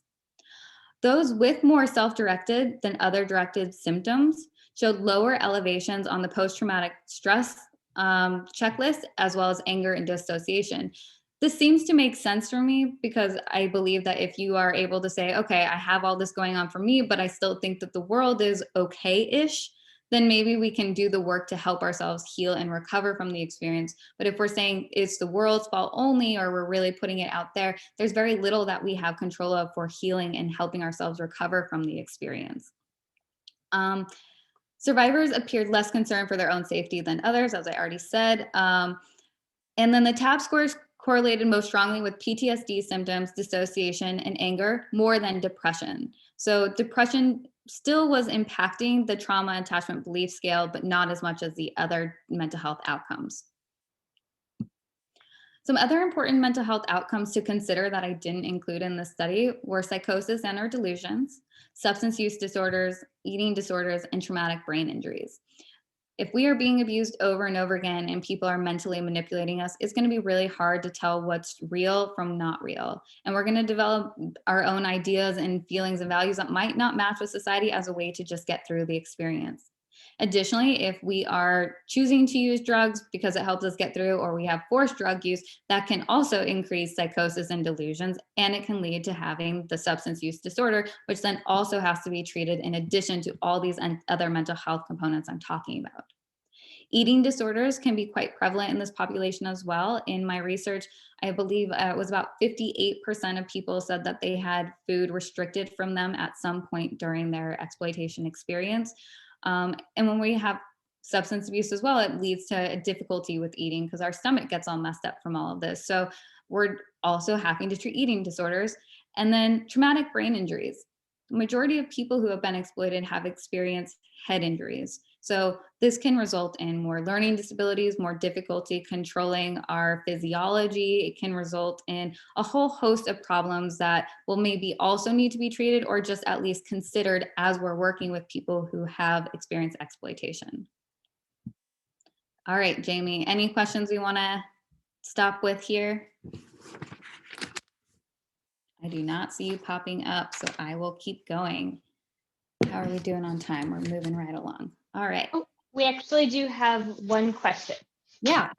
Those with more self-directed than other directed symptoms showed lower elevations on the post-traumatic stress checklist, as well as anger and dissociation. This seems to make sense for me because I believe that if you are able to say, okay, I have all this going on for me, but I still think that the world is okay-ish, then maybe we can do the work to help ourselves heal and recover from the experience. But if we're saying it's the world's fault only, or we're really putting it out there, there's very little that we have control of for healing and helping ourselves recover from the experience. Survivors appeared less concerned for their own safety than others, as I already said. And then the TAB scores correlated most strongly with PTSD symptoms, dissociation, and anger more than depression. So depression still was impacting the trauma attachment belief scale, but not as much as the other mental health outcomes. Some other important mental health outcomes to consider that I didn't include in the study were psychosis and or delusions, substance use disorders, eating disorders, and traumatic brain injuries. If we are being abused over and over again and people are mentally manipulating us, it's going to be really hard to tell what's real from not real. And we're going to develop our own ideas and feelings and values that might not match with society as a way to just get through the experience. Additionally, if we are choosing to use drugs because it helps us get through, or we have forced drug use, that can also increase psychosis and delusions, and it can lead to having the substance use disorder, which then also has to be treated in addition to all these other mental health components I'm talking about. Eating disorders can be quite prevalent in this population as well. In my research, I believe it was about 58% of people said that they had food restricted from them at some point during their exploitation experience. And when we have substance abuse as well, it leads to a difficulty with eating because our stomach gets all messed up from all of this. So we're also having to treat eating disorders. And then traumatic brain injuries. The majority of people who have been exploited have experienced head injuries. So this can result in more learning disabilities, more difficulty controlling our physiology. It can result in a whole host of problems that will maybe also need to be treated or just at least considered as we're working with people who have experienced exploitation. All right, Jamie, any questions we want to stop with here? I do not see you popping up, so I will keep going. How are we doing on time? We're moving right along. All right. Oh, we actually do have one question. Yeah.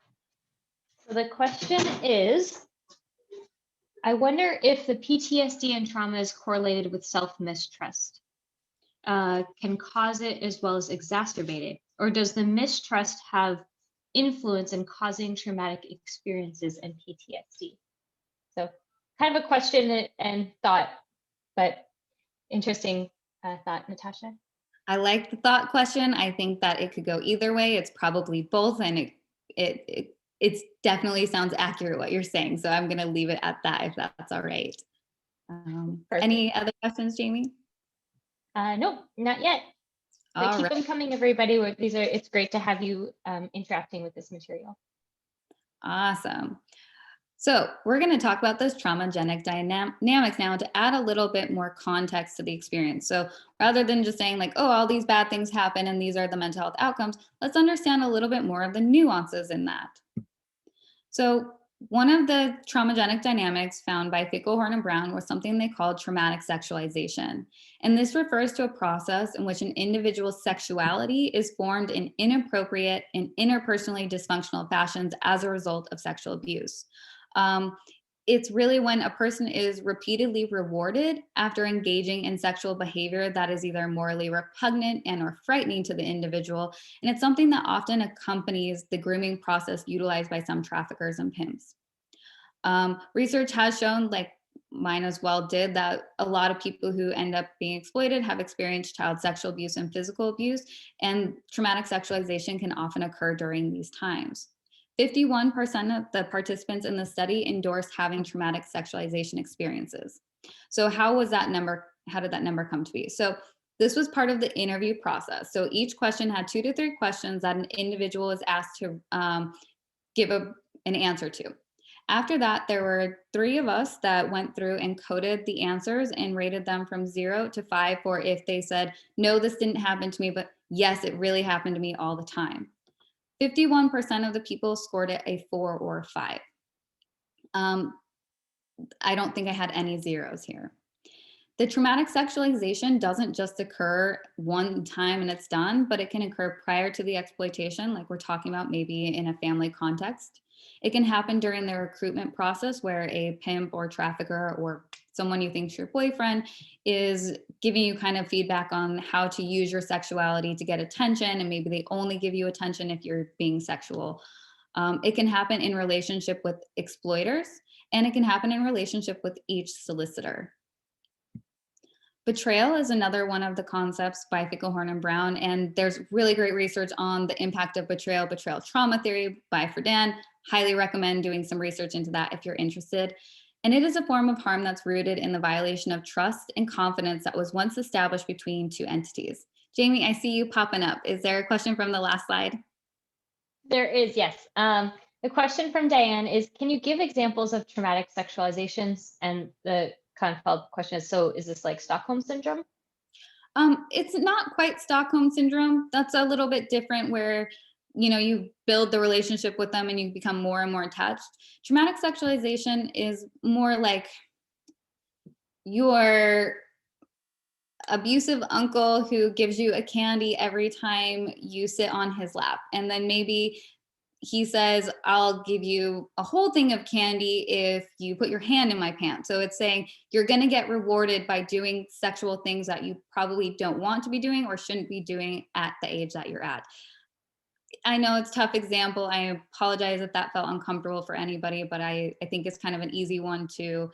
So the question is, I wonder if the PTSD and trauma is correlated with self-mistrust, can cause it as well as exacerbate it, or does the mistrust have influence in causing traumatic experiences and PTSD? So kind of a question and thought, but interesting thought, Natasha. I like the thought question. I think that it could go either way. It's probably both, and it definitely sounds accurate what you're saying. So I'm going to leave it at that if that's all right. Any other questions, Jamie? No, not yet. But keep them coming, everybody. It's great to have you interacting with this material. Awesome. So we're going to talk about those traumagenic dynamics now to add a little bit more context to the experience. So rather than just saying like, oh, all these bad things happen and these are the mental health outcomes, let's understand a little bit more of the nuances in that. So one of the traumagenic dynamics found by Fickelhorn and Brown was something they called traumatic sexualization. And this refers to a process in which an individual's sexuality is formed in inappropriate and interpersonally dysfunctional fashions as a result of sexual abuse. It's really when a person is repeatedly rewarded after engaging in sexual behavior that is either morally repugnant and or frightening to the individual. And it's something that often accompanies the grooming process utilized by some traffickers and pimps. Research has shown like mine as well did, that a lot of people who end up being exploited have experienced child sexual abuse and physical abuse, and traumatic sexualization can often occur during these times. 51% of the participants in the study endorsed having traumatic sexualization experiences. So how did that number come to be? So this was part of the interview process. So each question had 2 to 3 questions that an individual was asked to give an answer to. After that, there were 3 of us that went through and coded the answers and rated them from 0 to 5 for if they said, no, this didn't happen to me, but yes, it really happened to me all the time. 51% of the people scored it a 4 or 5. I don't think I had any zeros here. The traumatic sexualization doesn't just occur one time and it's done, but it can occur prior to the exploitation, like we're talking about maybe in a family context. It can happen during the recruitment process where a pimp or trafficker or someone you think's your boyfriend is giving you kind of feedback on how to use your sexuality to get attention, and maybe they only give you attention if you're being sexual. It can happen in relationship with exploiters, and it can happen in relationship with each solicitor. Betrayal is another one of the concepts by Fickelhorn and Brown, and there's really great research on the impact of betrayal trauma theory by Friedan. Highly recommend doing some research into that if you're interested. And it is a form of harm that's rooted in the violation of trust and confidence that was once established between 2 entities. Jamie, I see you popping up. Is there a question from the last slide? There is, yes. The question from Diane is, can you give examples of traumatic sexualizations? And the kind of follow-up question is, so is this like Stockholm syndrome? It's not quite Stockholm syndrome. That's a little bit different where, you build the relationship with them and you become more and more attached. Traumatic sexualization is more like your abusive uncle who gives you a candy every time you sit on his lap. And then maybe he says, I'll give you a whole thing of candy if you put your hand in my pants. So it's saying you're going to get rewarded by doing sexual things that you probably don't want to be doing or shouldn't be doing at the age that you're at. I know it's a tough example. I apologize if that felt uncomfortable for anybody, but I think it's kind of an easy one to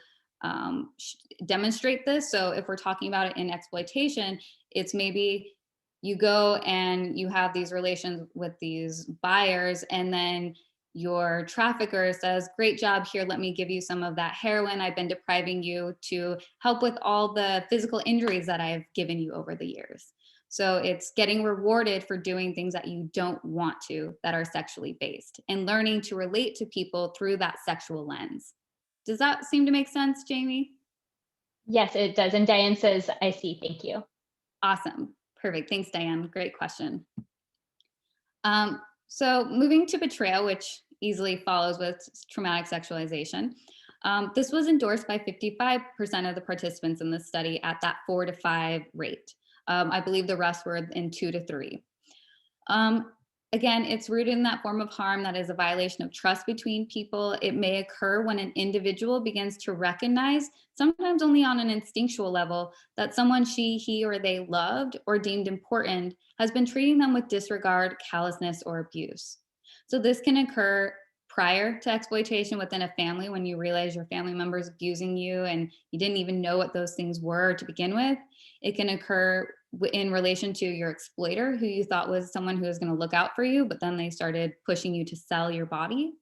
demonstrate this. So if we're talking about it in exploitation, it's maybe you go and you have these relations with these buyers, and then your trafficker says, great job, here, let me give you some of that heroin I've been depriving you to help with all the physical injuries that I've given you over the years. So it's getting rewarded for doing things that you don't want to, that are sexually based, and learning to relate to people through that sexual lens. Does that seem to make sense, Jamie? Yes, it does. And Diane says, I see, thank you. Awesome. Perfect. Thanks, Diane. Great question. So moving to betrayal, which easily follows with traumatic sexualization. This was endorsed by 55% of the participants in the study at that 4 to 5 rate. I believe the rest were in 2 to 3. Again, it's rooted in that form of harm that is a violation of trust between people. It may occur when an individual begins to recognize, sometimes only on an instinctual level, that someone she, he, or they loved or deemed important has been treating them with disregard, callousness, or abuse. So this can occur prior to exploitation within a family, when you realize your family member is abusing you and you didn't even know what those things were to begin with. It can occur in relation to your exploiter, who you thought was someone who was going to look out for you, but then they started pushing you to sell your body.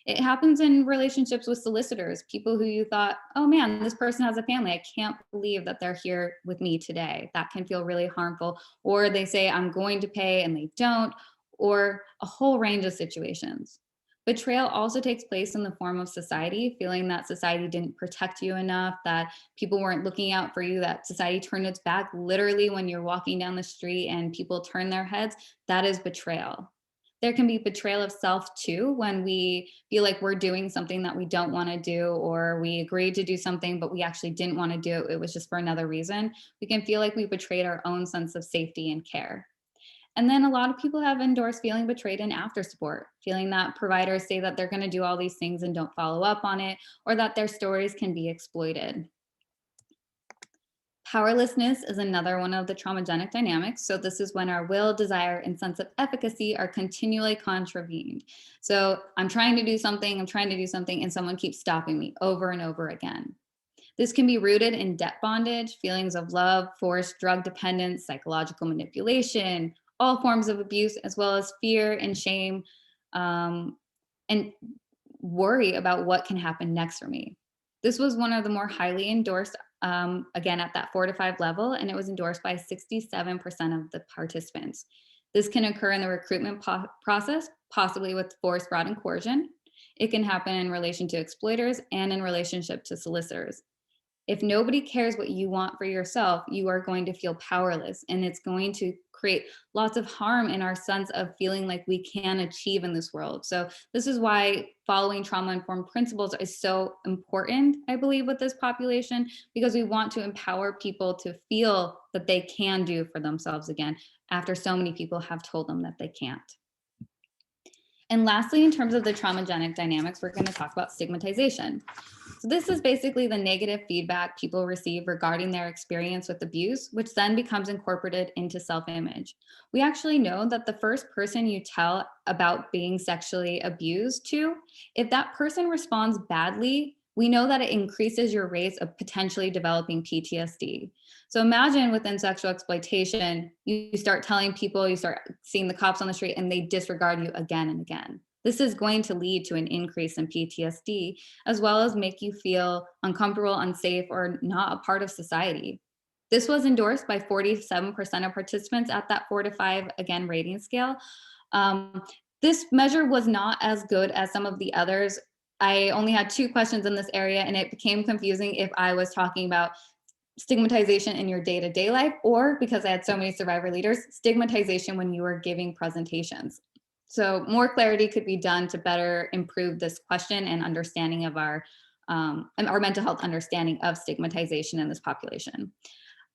It happens in relationships with solicitors, people who you thought, oh man, this person has a family. I can't believe that they're here with me today. That can feel really harmful. Or they say, I'm going to pay, and they don't, or a whole range of situations. Betrayal also takes place in the form of society, feeling that society didn't protect you enough, that people weren't looking out for you, that society turned its back. Literally, when you're walking down the street and people turn their heads, that is betrayal. There can be betrayal of self too, when we feel like we're doing something that we don't want to do, or we agreed to do something, but we actually didn't want to do it. It was just for another reason. We can feel like we betrayed our own sense of safety and care. And then a lot of people have endorsed feeling betrayed in after support, feeling that providers say that they're going to do all these things and don't follow up on it, or that their stories can be exploited. Powerlessness is another one of the traumagenic dynamics. So this is when our will, desire, and sense of efficacy are continually contravened. So I'm trying to do something, and someone keeps stopping me over and over again. This can be rooted in debt bondage, feelings of love, forced drug dependence, psychological manipulation, all forms of abuse, as well as fear and shame, um, and worry about what can happen next for me. This was one of the more highly endorsed, again, at that 4 to 5 level, and it was endorsed by 67% of the participants. This can occur in the recruitment process, possibly with force, fraud, and coercion. It can happen in relation to exploiters and in relationship to solicitors. If nobody cares what you want for yourself, you are going to feel powerless, and it's going to create lots of harm in our sense of feeling like we can achieve in this world. So this is why following trauma-informed principles is so important, I believe, with this population, because we want to empower people to feel that they can do for themselves again after so many people have told them that they can't. And lastly, in terms of the traumagenic dynamics, we're going to talk about stigmatization. So this is basically the negative feedback people receive regarding their experience with abuse, which then becomes incorporated into self-image. We actually know that the first person you tell about being sexually abused to, if that person responds badly, we know that it increases your rates of potentially developing PTSD. So imagine within sexual exploitation, you start telling people, you start seeing the cops on the street, and they disregard you again and again. This is going to lead to an increase in PTSD, as well as make you feel uncomfortable, unsafe, or not a part of society. This was endorsed by 47% of participants at that 4 to 5, again, rating scale. This measure was not as good as some of the others. I only had 2 questions in this area, and it became confusing if I was talking about stigmatization in your day-to-day life, or because I had so many survivor leaders, stigmatization when you were giving presentations. So more clarity could be done to better improve this question and understanding of our mental health understanding of stigmatization in this population.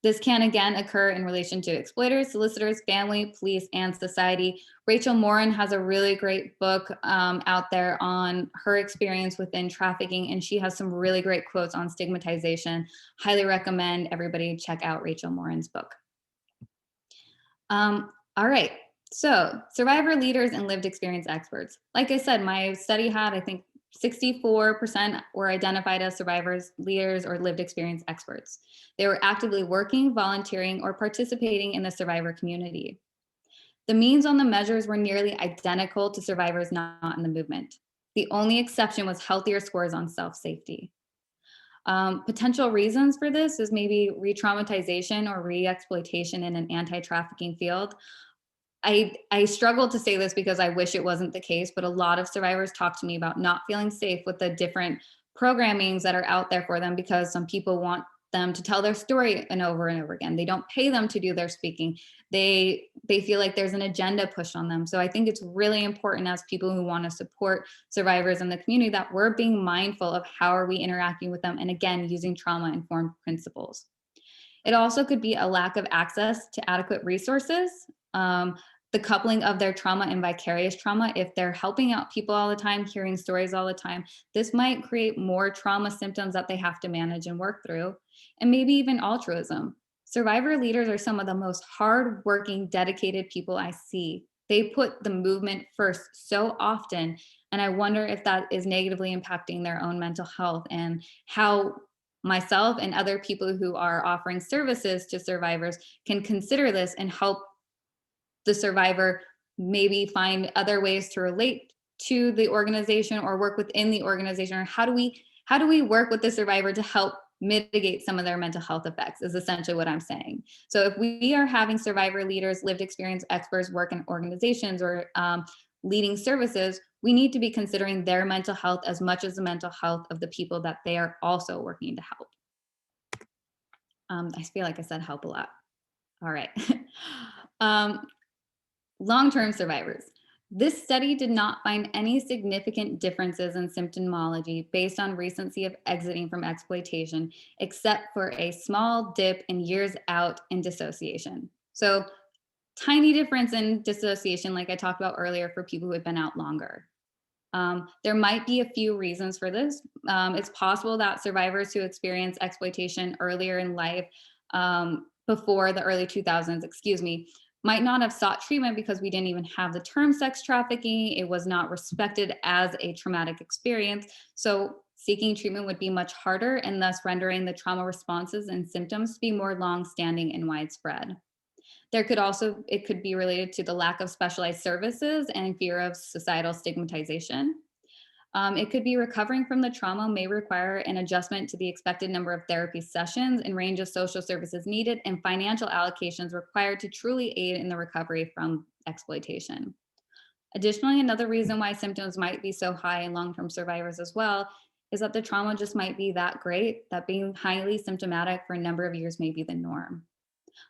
This can again occur in relation to exploiters, solicitors, family, police, and society. Rachel Morin has a really great book out there on her experience within trafficking, and she has some really great quotes on stigmatization. Highly recommend everybody check out Rachel Morin's book. All right, so survivor leaders and lived experience experts. Like I said, my study had, I think, 64% were identified as survivors, leaders, or lived experience experts. They were actively working, volunteering, or participating in the survivor community. The means on the measures were nearly identical to survivors not in the movement. The only exception was healthier scores on self-safety. Potential reasons for this is maybe re-traumatization or re-exploitation in an anti-trafficking field. I struggle to say this because I wish it wasn't the case, but a lot of survivors talk to me about not feeling safe with the different programmings that are out there for them, because some people want them to tell their story and over again. They don't pay them to do their speaking. They feel like there's an agenda pushed on them. So I think it's really important, as people who want to support survivors in the community, that we're being mindful of how are we interacting with them, and again, using trauma-informed principles. It also could be a lack of access to adequate resources, the coupling of their trauma and vicarious trauma. If they're helping out people all the time, hearing stories all the time, this might create more trauma symptoms that they have to manage and work through. And maybe even altruism. Survivor leaders are some of the most hardworking, dedicated people I see. They put the movement first so often, and I wonder if that is negatively impacting their own mental health, and how myself and other people who are offering services to survivors can consider this and help the survivor maybe find other ways to relate to the organization or work within the organization. Or how do we work with the survivor to help mitigate some of their mental health effects, is essentially what I'm saying. So if we are having survivor leaders, lived experience experts work in organizations or leading services, we need to be considering their mental health as much as the mental health of the people that they are also working to help. I feel like I said help a lot. All right. Long-term survivors. This study did not find any significant differences in symptomology based on recency of exiting from exploitation, except for a small dip in years out in dissociation. So tiny difference in dissociation, like I talked about earlier, for people who had been out longer. There might be a few reasons for this. It's possible that survivors who experience exploitation earlier in life, before the early 2000s, might not have sought treatment because we didn't even have the term sex trafficking. It was not respected as a traumatic experience. So seeking treatment would be much harder and thus rendering the trauma responses and symptoms to be more long-standing and widespread. It could be related to the lack of specialized services and fear of societal stigmatization. It could be recovering from the trauma may require an adjustment to the expected number of therapy sessions and range of social services needed and financial allocations required to truly aid in the recovery from exploitation. Additionally, another reason why symptoms might be so high in long-term survivors as well is that the trauma just might be that great that being highly symptomatic for a number of years may be the norm.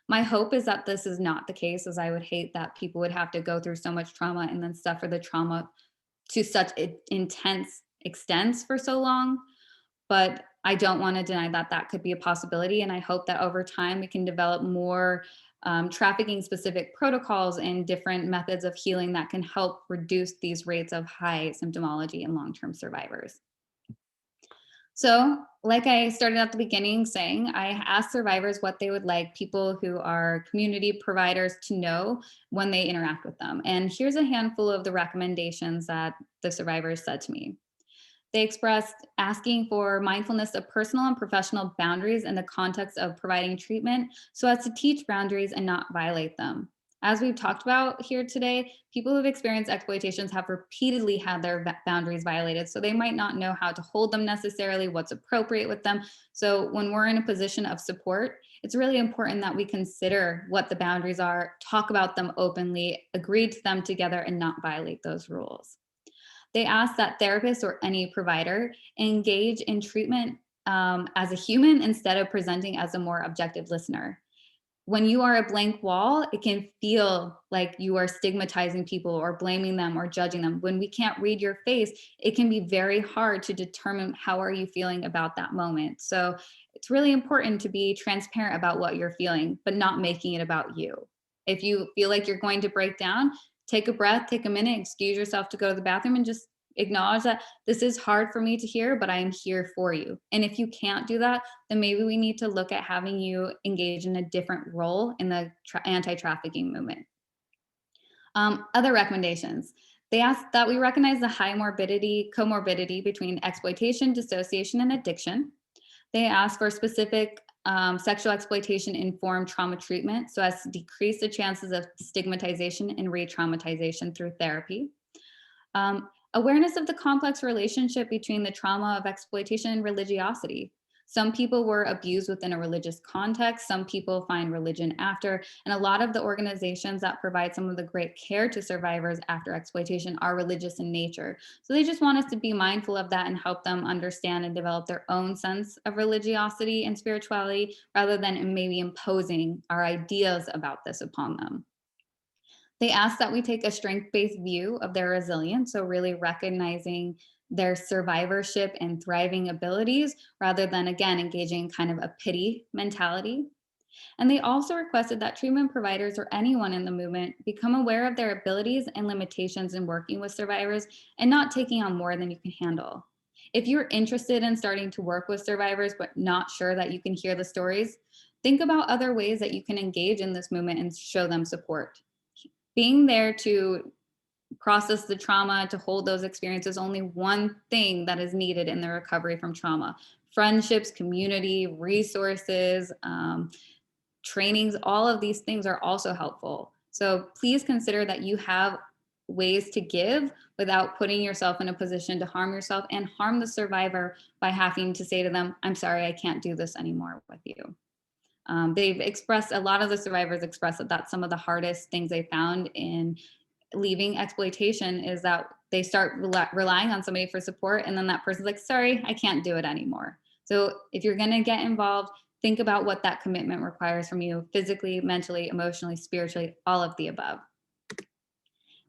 My hope is that this is not the case, as I would hate that people would have to go through so much trauma and then suffer the trauma to such intense extents for so long. But I don't want to deny that that could be a possibility. And I hope that over time we can develop more trafficking specific protocols and different methods of healing that can help reduce these rates of high symptomology in long-term survivors. So, like I started at the beginning saying, I asked survivors what they would like people who are community providers to know when they interact with them. And here's a handful of the recommendations that the survivors said to me. They expressed asking for mindfulness of personal and professional boundaries in the context of providing treatment so as to teach boundaries and not violate them. As we've talked about here today, people who've experienced exploitations have repeatedly had their boundaries violated, so they might not know how to hold them necessarily, what's appropriate with them. So when we're in a position of support, it's really important that we consider what the boundaries are, talk about them openly, agree to them together, and not violate those rules. They ask that therapists or any provider engage in treatment as a human instead of presenting as a more objective listener. When you are a blank wall, it can feel like you are stigmatizing people or blaming them or judging them. When we can't read your face, it can be very hard to determine how are you feeling about that moment. So it's really important to be transparent about what you're feeling, but not making it about you. If you feel like you're going to break down, take a breath, take a minute, excuse yourself to go to the bathroom and just acknowledge that this is hard for me to hear, but I am here for you. And if you can't do that, then maybe we need to look at having you engage in a different role in the anti-trafficking movement. Other recommendations. They ask that we recognize the high comorbidity between exploitation, dissociation, and addiction. They ask for specific sexual exploitation informed trauma treatment so as to decrease the chances of stigmatization and re-traumatization through therapy. Awareness of the complex relationship between the trauma of exploitation and religiosity. Some people were abused within a religious context. Some people find religion after. And a lot of the organizations that provide some of the great care to survivors after exploitation are religious in nature. So they just want us to be mindful of that and help them understand and develop their own sense of religiosity and spirituality rather than maybe imposing our ideas about this upon them. They ask that we take a strength-based view of their resilience, so really recognizing their survivorship and thriving abilities rather than, again, engaging in kind of a pity mentality. And they also requested that treatment providers or anyone in the movement become aware of their abilities and limitations in working with survivors and not taking on more than you can handle. If you're interested in starting to work with survivors but not sure that you can hear the stories, think about other ways that you can engage in this movement and show them support. Being there to process the trauma, to hold those experiences, only one thing that is needed in the recovery from trauma. Friendships, community, resources, trainings, all of these things are also helpful. So please consider that you have ways to give without putting yourself in a position to harm yourself and harm the survivor by having to say to them, I'm sorry, I can't do this anymore with you. They've expressed, a lot of the survivors expressed that that's some of the hardest things they found in leaving exploitation is that they start relying on somebody for support and then that person's like, sorry, I can't do it anymore. So if you're gonna get involved, think about what that commitment requires from you physically, mentally, emotionally, spiritually, all of the above.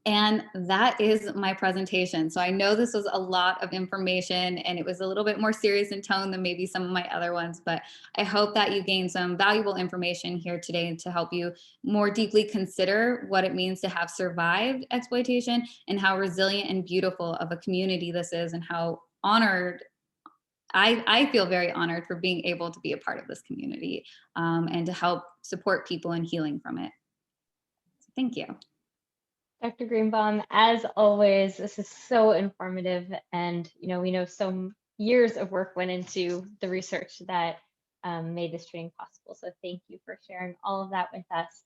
And that is my presentation. So I know this was a lot of information and it was a little bit more serious in tone than maybe some of my other ones, but I hope that you gained some valuable information here today to help you more deeply consider what it means to have survived exploitation and how resilient and beautiful of a community this is and how honored I feel very honored for being able to be a part of this community and to help support people in healing from it. So thank you. Dr. Greenbaum, as always, this is so informative, and we know so years of work went into the research that made this training possible. So thank you for sharing all of that with us.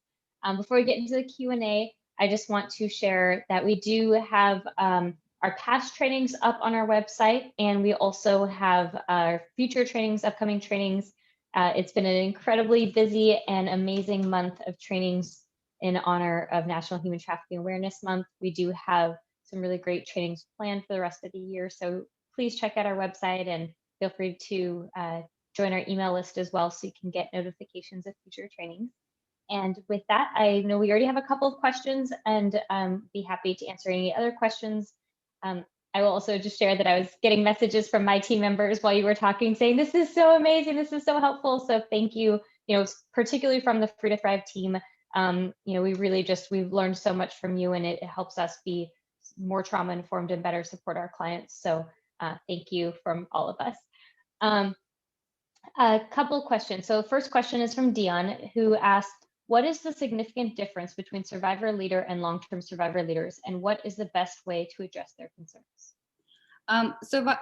Before we get into the Q&A, I just want to share that we do have our past trainings up on our website, and we also have our future trainings, upcoming trainings. It's been an incredibly busy and amazing month of trainings in honor of National Human Trafficking Awareness Month. We do have some really great trainings planned for the rest of the year. So please check out our website and feel free to join our email list as well so you can get notifications of future trainings. And with that, I know we already have a couple of questions and be happy to answer any other questions. I will also just share that I was getting messages from my team members while you were talking saying, this is so amazing, this is so helpful. So thank you, particularly from the Free to Thrive team. We've learned so much from you, and it helps us be more trauma informed and better support our clients. So thank you from all of us. A couple questions. So the first question is from Dion, who asked, what is the significant difference between survivor leader and long-term survivor leaders, and what is the best way to address their concerns?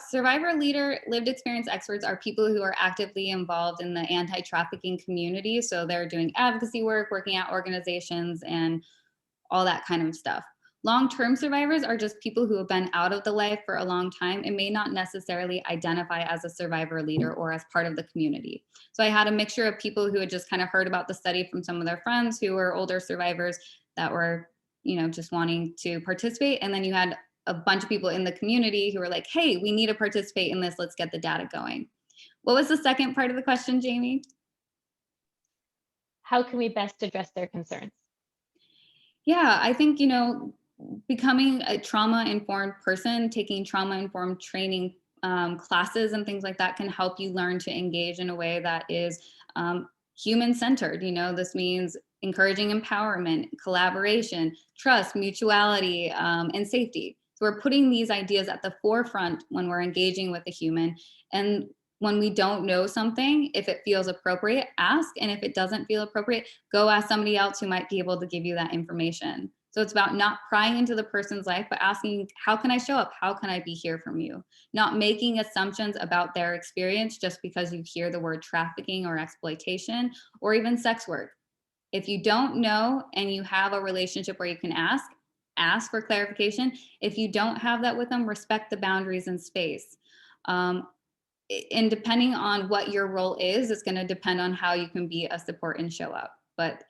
Survivor leader lived experience experts are people who are actively involved in the anti-trafficking community. So they're doing advocacy work, working at organizations, and all that kind of stuff. Long-term survivors are just people who have been out of the life for a long time and may not necessarily identify as a survivor leader or as part of the community. So I had a mixture of people who had just kind of heard about the study from some of their friends who were older survivors that were, just wanting to participate. And then you had a bunch of people in the community who were like, hey, we need to participate in this. Let's get the data going. What was the second part of the question, Jamie? How can we best address their concerns? Yeah, I think, becoming a trauma-informed person, taking trauma-informed training classes and things like that can help you learn to engage in a way that is human-centered. This means encouraging empowerment, collaboration, trust, mutuality, and safety. So we're putting these ideas at the forefront when we're engaging with a human. And when we don't know something, if it feels appropriate, ask. And if it doesn't feel appropriate, go ask somebody else who might be able to give you that information. So it's about not prying into the person's life, but asking, how can I show up? How can I be here from you? Not making assumptions about their experience just because you hear the word trafficking or exploitation or even sex work. If you don't know and you have a relationship where you can ask for clarification. If you don't have that with them, respect the boundaries and space. And depending on what your role is, it's going to depend on how you can be a support and show up. But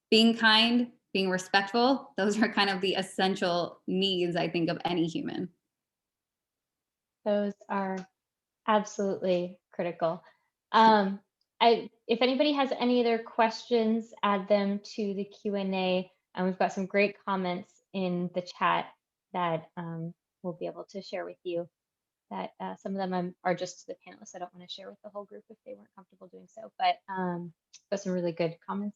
being kind, being respectful, those are kind of the essential needs, I think, of any human. Those are absolutely critical. If anybody has any other questions, add them to the Q&A. And we've got some great comments in the chat that we'll be able to share with you. That some of them are just to the panelists. I don't want to share with the whole group if they weren't comfortable doing so, but got some really good comments.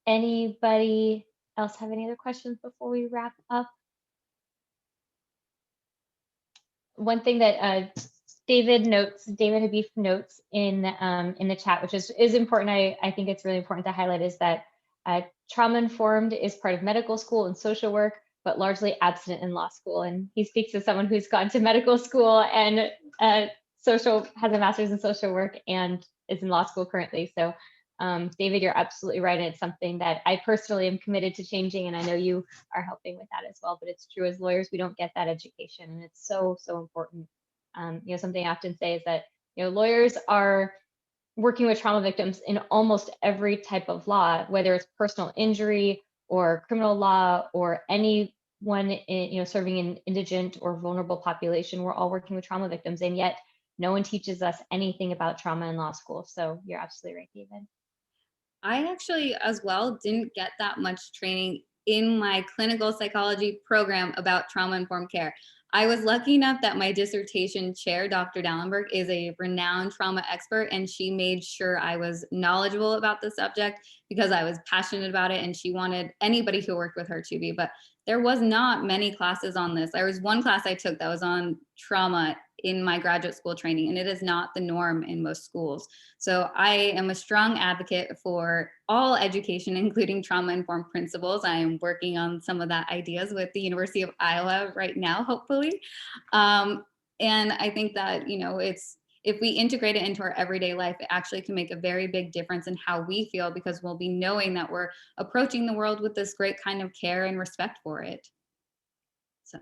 Anybody else have any other questions before we wrap up? One thing that David Habib notes in the chat, which is important, I think it's really important to highlight, is that trauma-informed is part of medical school and social work, but largely absent in law school. And he speaks as someone who's gone to medical school and has a master's in social work and is in law school currently. So David, you're absolutely right. And it's something that I personally am committed to changing. And I know you are helping with that as well, but it's true, as lawyers, we don't get that education. And it's so, so important. Something I often say is that, lawyers are working with trauma victims in almost every type of law, whether it's personal injury or criminal law or anyone serving an indigent or vulnerable population. We're all working with trauma victims, and yet no one teaches us anything about trauma in law school. So you're absolutely right, David. I actually, as well, didn't get that much training in my clinical psychology program about trauma-informed care. I was lucky enough that my dissertation chair, Dr. Dallenberg, is a renowned trauma expert, and she made sure I was knowledgeable about the subject because I was passionate about it, and she wanted anybody who worked with her to be. But there was not many classes on this. There was one class I took that was on trauma in my graduate school training, and it is not the norm in most schools. So I am a strong advocate for all education, including trauma-informed principles. I am working on some of that ideas with the University of Iowa right now, hopefully. And I think that, if we integrate it into our everyday life, it actually can make a very big difference in how we feel, because we'll be knowing that we're approaching the world with this great kind of care and respect for it. So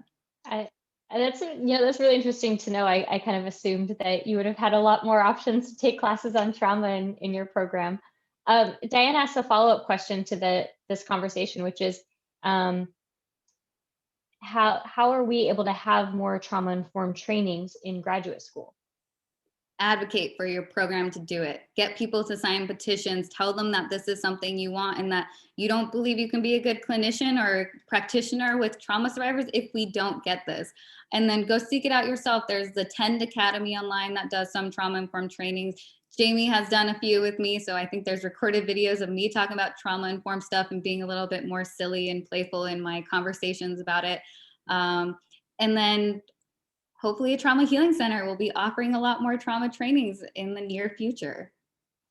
I, that's really interesting to know. I kind of assumed that you would have had a lot more options to take classes on trauma in your program. Diane asked a follow-up question to this conversation, which is, how are we able to have more trauma-informed trainings in graduate school? advocate for your program to do it. Get people to sign petitions. Tell them that this is something you want and that you don't believe you can be a good clinician or practitioner with trauma survivors if we don't get this. And then go seek it out yourself. There's the Tend Academy online that does some trauma-informed trainings. Jamie has done a few with me, so I think there's recorded videos of me talking about trauma-informed stuff and being a little bit more silly and playful in my conversations about it. And then hopefully a trauma healing center will be offering a lot more trauma trainings in the near future.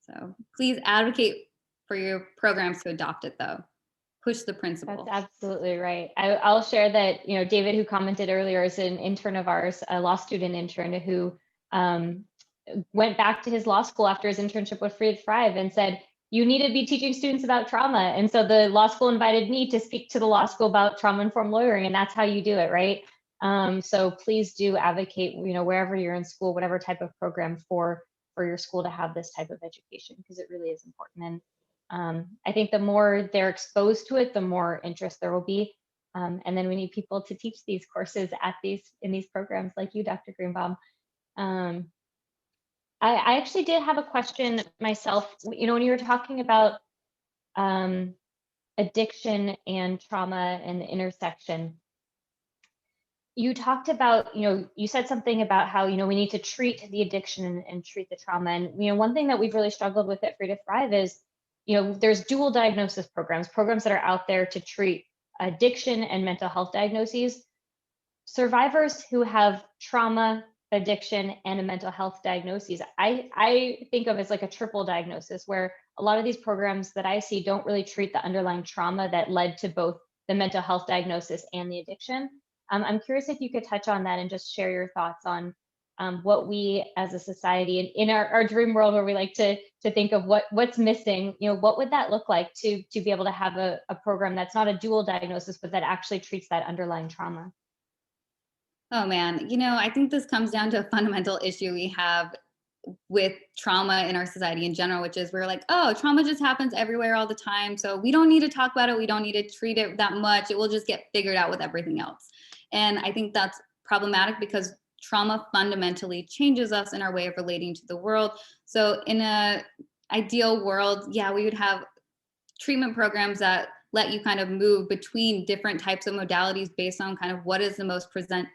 So please advocate for your programs to adopt it, though. Push the principle. That's absolutely right. I'll share that, David, who commented earlier, is an intern of ours, a law student intern who went back to his law school after his internship with Free to Thrive and said, you need to be teaching students about trauma. And so the law school invited me to speak to the law school about trauma-informed lawyering, and that's how you do it, right? So please do advocate, wherever you're in school, whatever type of program for your school to have this type of education, because it really is important. And I think the more they're exposed to it, the more interest there will be. And then we need people to teach these courses in these programs like you, Dr. Greenbaum. I actually did have a question myself. When you were talking about addiction and trauma and the intersection, you talked about, you said something about how, we need to treat the addiction and treat the trauma. And, one thing that we've really struggled with at Free to Thrive is, there's dual diagnosis programs that are out there to treat addiction and mental health diagnoses. Survivors who have trauma, addiction, and a mental health diagnosis, I think of as like a triple diagnosis, where a lot of these programs that I see don't really treat the underlying trauma that led to both the mental health diagnosis and the addiction. I'm curious if you could touch on that and just share your thoughts on what we as a society, and in our dream world where we like to think of what's missing, what would that look like to be able to have a program that's not a dual diagnosis, but that actually treats that underlying trauma? Oh man, I think this comes down to a fundamental issue we have with trauma in our society in general, which is we're like, oh, trauma just happens everywhere all the time. So we don't need to talk about it. We don't need to treat it that much. It will just get figured out with everything else. And I think that's problematic because trauma fundamentally changes us in our way of relating to the world. So in an ideal world, yeah, we would have treatment programs that let you kind of move between different types of modalities based on kind of what is the most present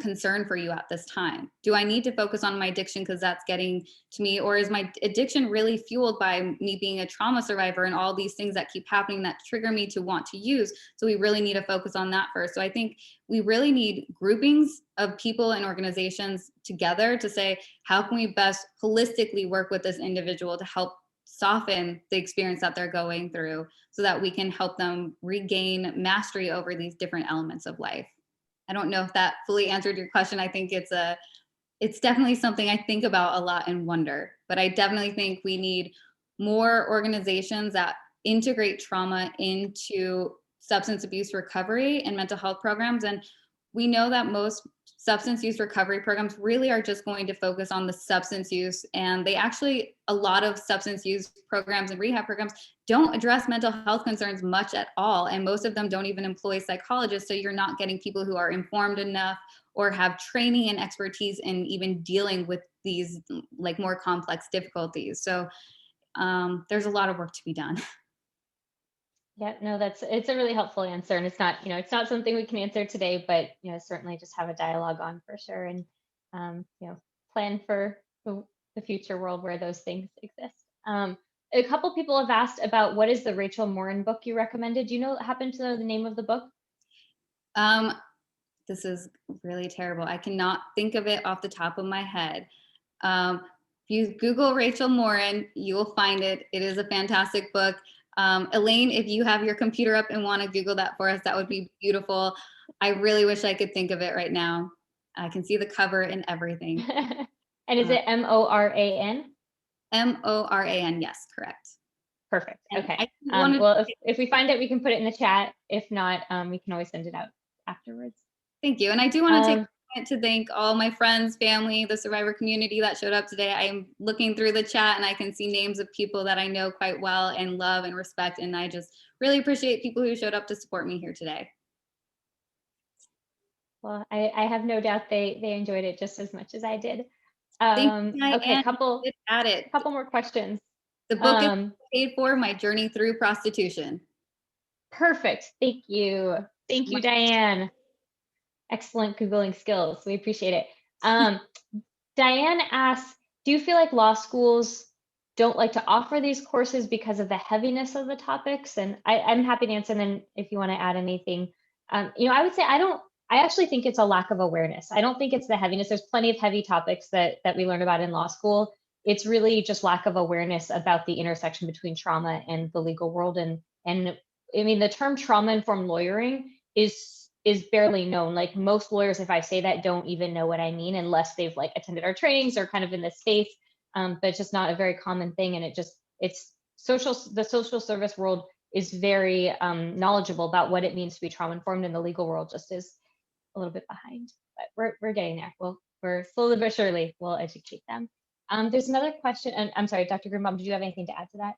concern for you at this time. Do I need to focus on my addiction because that's getting to me, or is my addiction really fueled by me being a trauma survivor and all these things that keep happening that trigger me to want to use? So we really need to focus on that first. So I think we really need groupings of people and organizations together to say, how can we best holistically work with this individual to help soften the experience that they're going through so that we can help them regain mastery over these different elements of life. I don't know if that fully answered your question. I think it's definitely something I think about a lot and wonder, but I definitely think we need more organizations that integrate trauma into substance abuse recovery and mental health programs. And we know that most substance use recovery programs really are just going to focus on the substance use. And a lot of substance use programs and rehab programs don't address mental health concerns much at all. And most of them don't even employ psychologists. So you're not getting people who are informed enough or have training and expertise in even dealing with these like more complex difficulties. So there's a lot of work to be done. Yeah, no, it's a really helpful answer, and it's not something we can answer today, but certainly just have a dialogue on for sure, and plan for the future world where those things exist. A couple people have asked about what is the Rachel Morin book you recommended. Do you happen to know the name of the book? This is really terrible. I cannot think of it off the top of my head. If you Google Rachel Morin, you will find it. It is a fantastic book. Elaine, if you have your computer up and want to Google that for us, that would be beautiful. I really wish I could think of it right now. I can see the cover and everything. And is it Moran? Moran, yes, correct. Perfect. And Okay. I wanted Well, if we find it, we can put it in the chat. If not, we can always send it out afterwards. Thank you. And I do want to take Um, a minute to thank all my friends, family, the survivor community that showed up today. I'm looking through the chat and I can see names of people that I know quite well and love and respect. And I just really appreciate people who showed up to support me here today. well, I have no doubt they enjoyed it just as much as I did. Thank you, Okay, Diane. Good at it. couple more questions. The book is paid for, My Journey Through Prostitution. Perfect. Thank you. Thank you, Diane. Excellent Googling skills. We appreciate it. Diane asks, do you feel like law schools don't like to offer these courses because of the heaviness of the topics? And I'm happy to answer them if you want to add anything. I would say I actually think it's a lack of awareness. I don't think it's the heaviness. There's plenty of heavy topics that we learn about in law school. It's really just lack of awareness about the intersection between trauma and the legal world. And I mean, the term trauma-informed lawyering is barely known. Like most lawyers, if I say that, don't even know what I mean unless they've like attended our trainings or kind of in this space. But it's just not a very common thing. And the social service world is very knowledgeable about what it means to be trauma informed, and the legal world just is a little bit behind. But we're getting there. We're slowly but surely we'll educate them. There's another question, and I'm sorry, Dr. Greenbaum, did you have anything to add to that?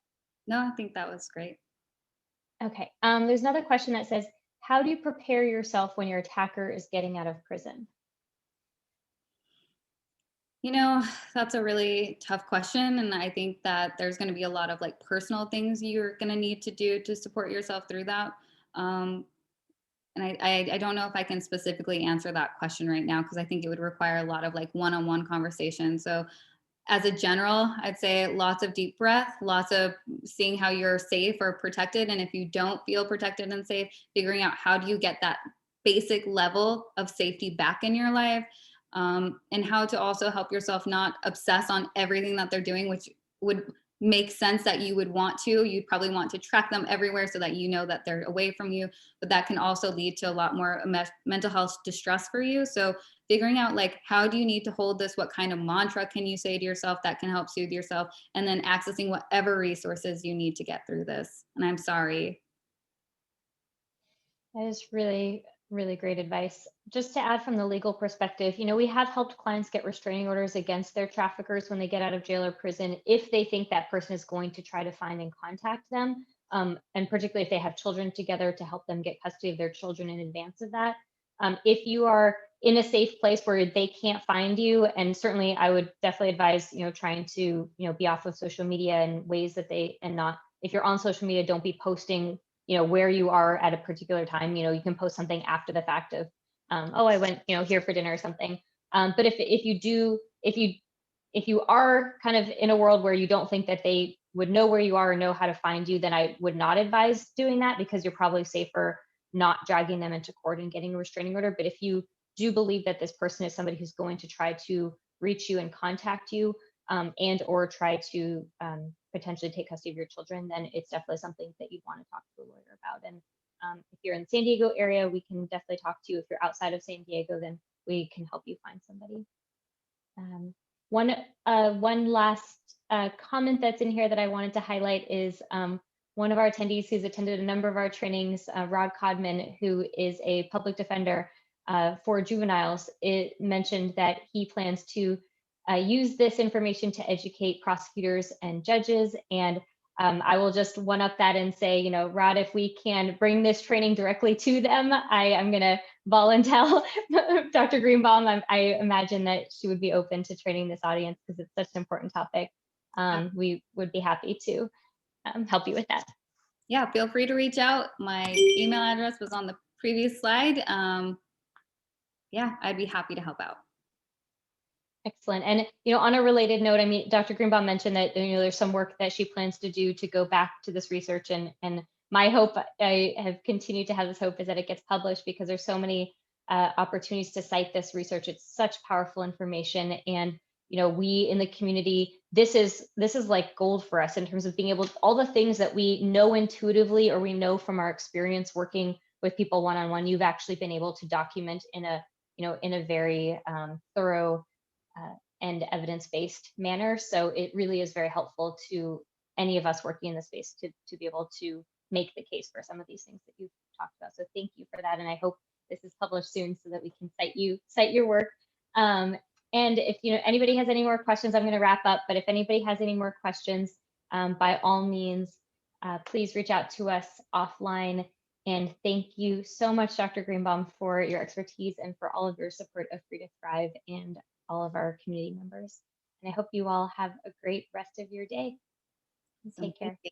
No, I think that was great. Okay. There's another question that says, how do you prepare yourself when your attacker is getting out of prison? You know, that's a really tough question. And I think that there's going to be a lot of like personal things you're going to need to do to support yourself through that. And I don't know if I can specifically answer that question right now, because I think it would require a lot of like one-on-one conversation. So as a general, I'd say lots of deep breath, lots of seeing how you're safe or protected. And if you don't feel protected and safe, figuring out how do you get that basic level of safety back in your life, and how to also help yourself not obsess on everything that they're doing, which would make sense that you would want to. You'd probably want to track them everywhere so that you know that they're away from you, but that can also lead to a lot more mental health distress for you. So figuring out like, how do you need to hold this? What kind of mantra can you say to yourself that can help soothe yourself? And then accessing whatever resources you need to get through this. And I'm sorry. That is really, really great advice. Just to add from the legal perspective, we have helped clients get restraining orders against their traffickers when they get out of jail or prison, if they think that person is going to try to find and contact them, and particularly if they have children together, to help them get custody of their children in advance of that. If you are in a safe place where they can't find you, and certainly I would definitely advise, trying to, be off of social media in ways that if you're on social media, don't be posting where you are at a particular time. You can post something after the fact of, oh, I went, here for dinner or something. But if you are kind of in a world where you don't think that they would know where you are or know how to find you, then I would not advise doing that, because you're probably safer not dragging them into court and getting a restraining order. But if you do believe that this person is somebody who's going to try to reach you and contact you, and or try to potentially take custody of your children, then it's definitely something that you'd want to talk to a lawyer about. And if you're in the San Diego area, we can definitely talk to you. If you're outside of San Diego, then we can help you find somebody. One last comment that's in here that I wanted to highlight is one of our attendees who's attended a number of our trainings, Rod Codman, who is a public defender for juveniles. It mentioned that he plans to use this information to educate prosecutors and judges. And I will just one up that and say, Rod, if we can bring this training directly to them, I am going to volunteer Dr. Greenbaum. I imagine that she would be open to training this audience because it's such an important topic. We would be happy to help you with that. Yeah, feel free to reach out. My email address was on the previous slide. Yeah, I'd be happy to help out. Excellent. And, on a related note, I mean, Dr. Greenbaum mentioned that, there's some work that she plans to do to go back to this research. And my hope, I have continued to have this hope, is that it gets published, because there's so many opportunities to cite this research. It's such powerful information. And, we in the community, this is like gold for us in terms of being able to, all the things that we know intuitively, or we know from our experience working with people one-on-one, you've actually been able to document in a in a very thorough and evidence-based manner. So it really is very helpful to any of us working in the space to be able to make the case for some of these things that you've talked about. So thank you for that. And I hope this is published soon so that we can cite your work. And if anybody has any more questions, I'm going to wrap up. But if anybody has any more questions, by all means, please reach out to us offline. And thank you so much, Dr. Greenbaum, for your expertise and for all of your support of Free to Thrive and all of our community members. And I hope you all have a great rest of your day. Awesome. Take care. Thank you.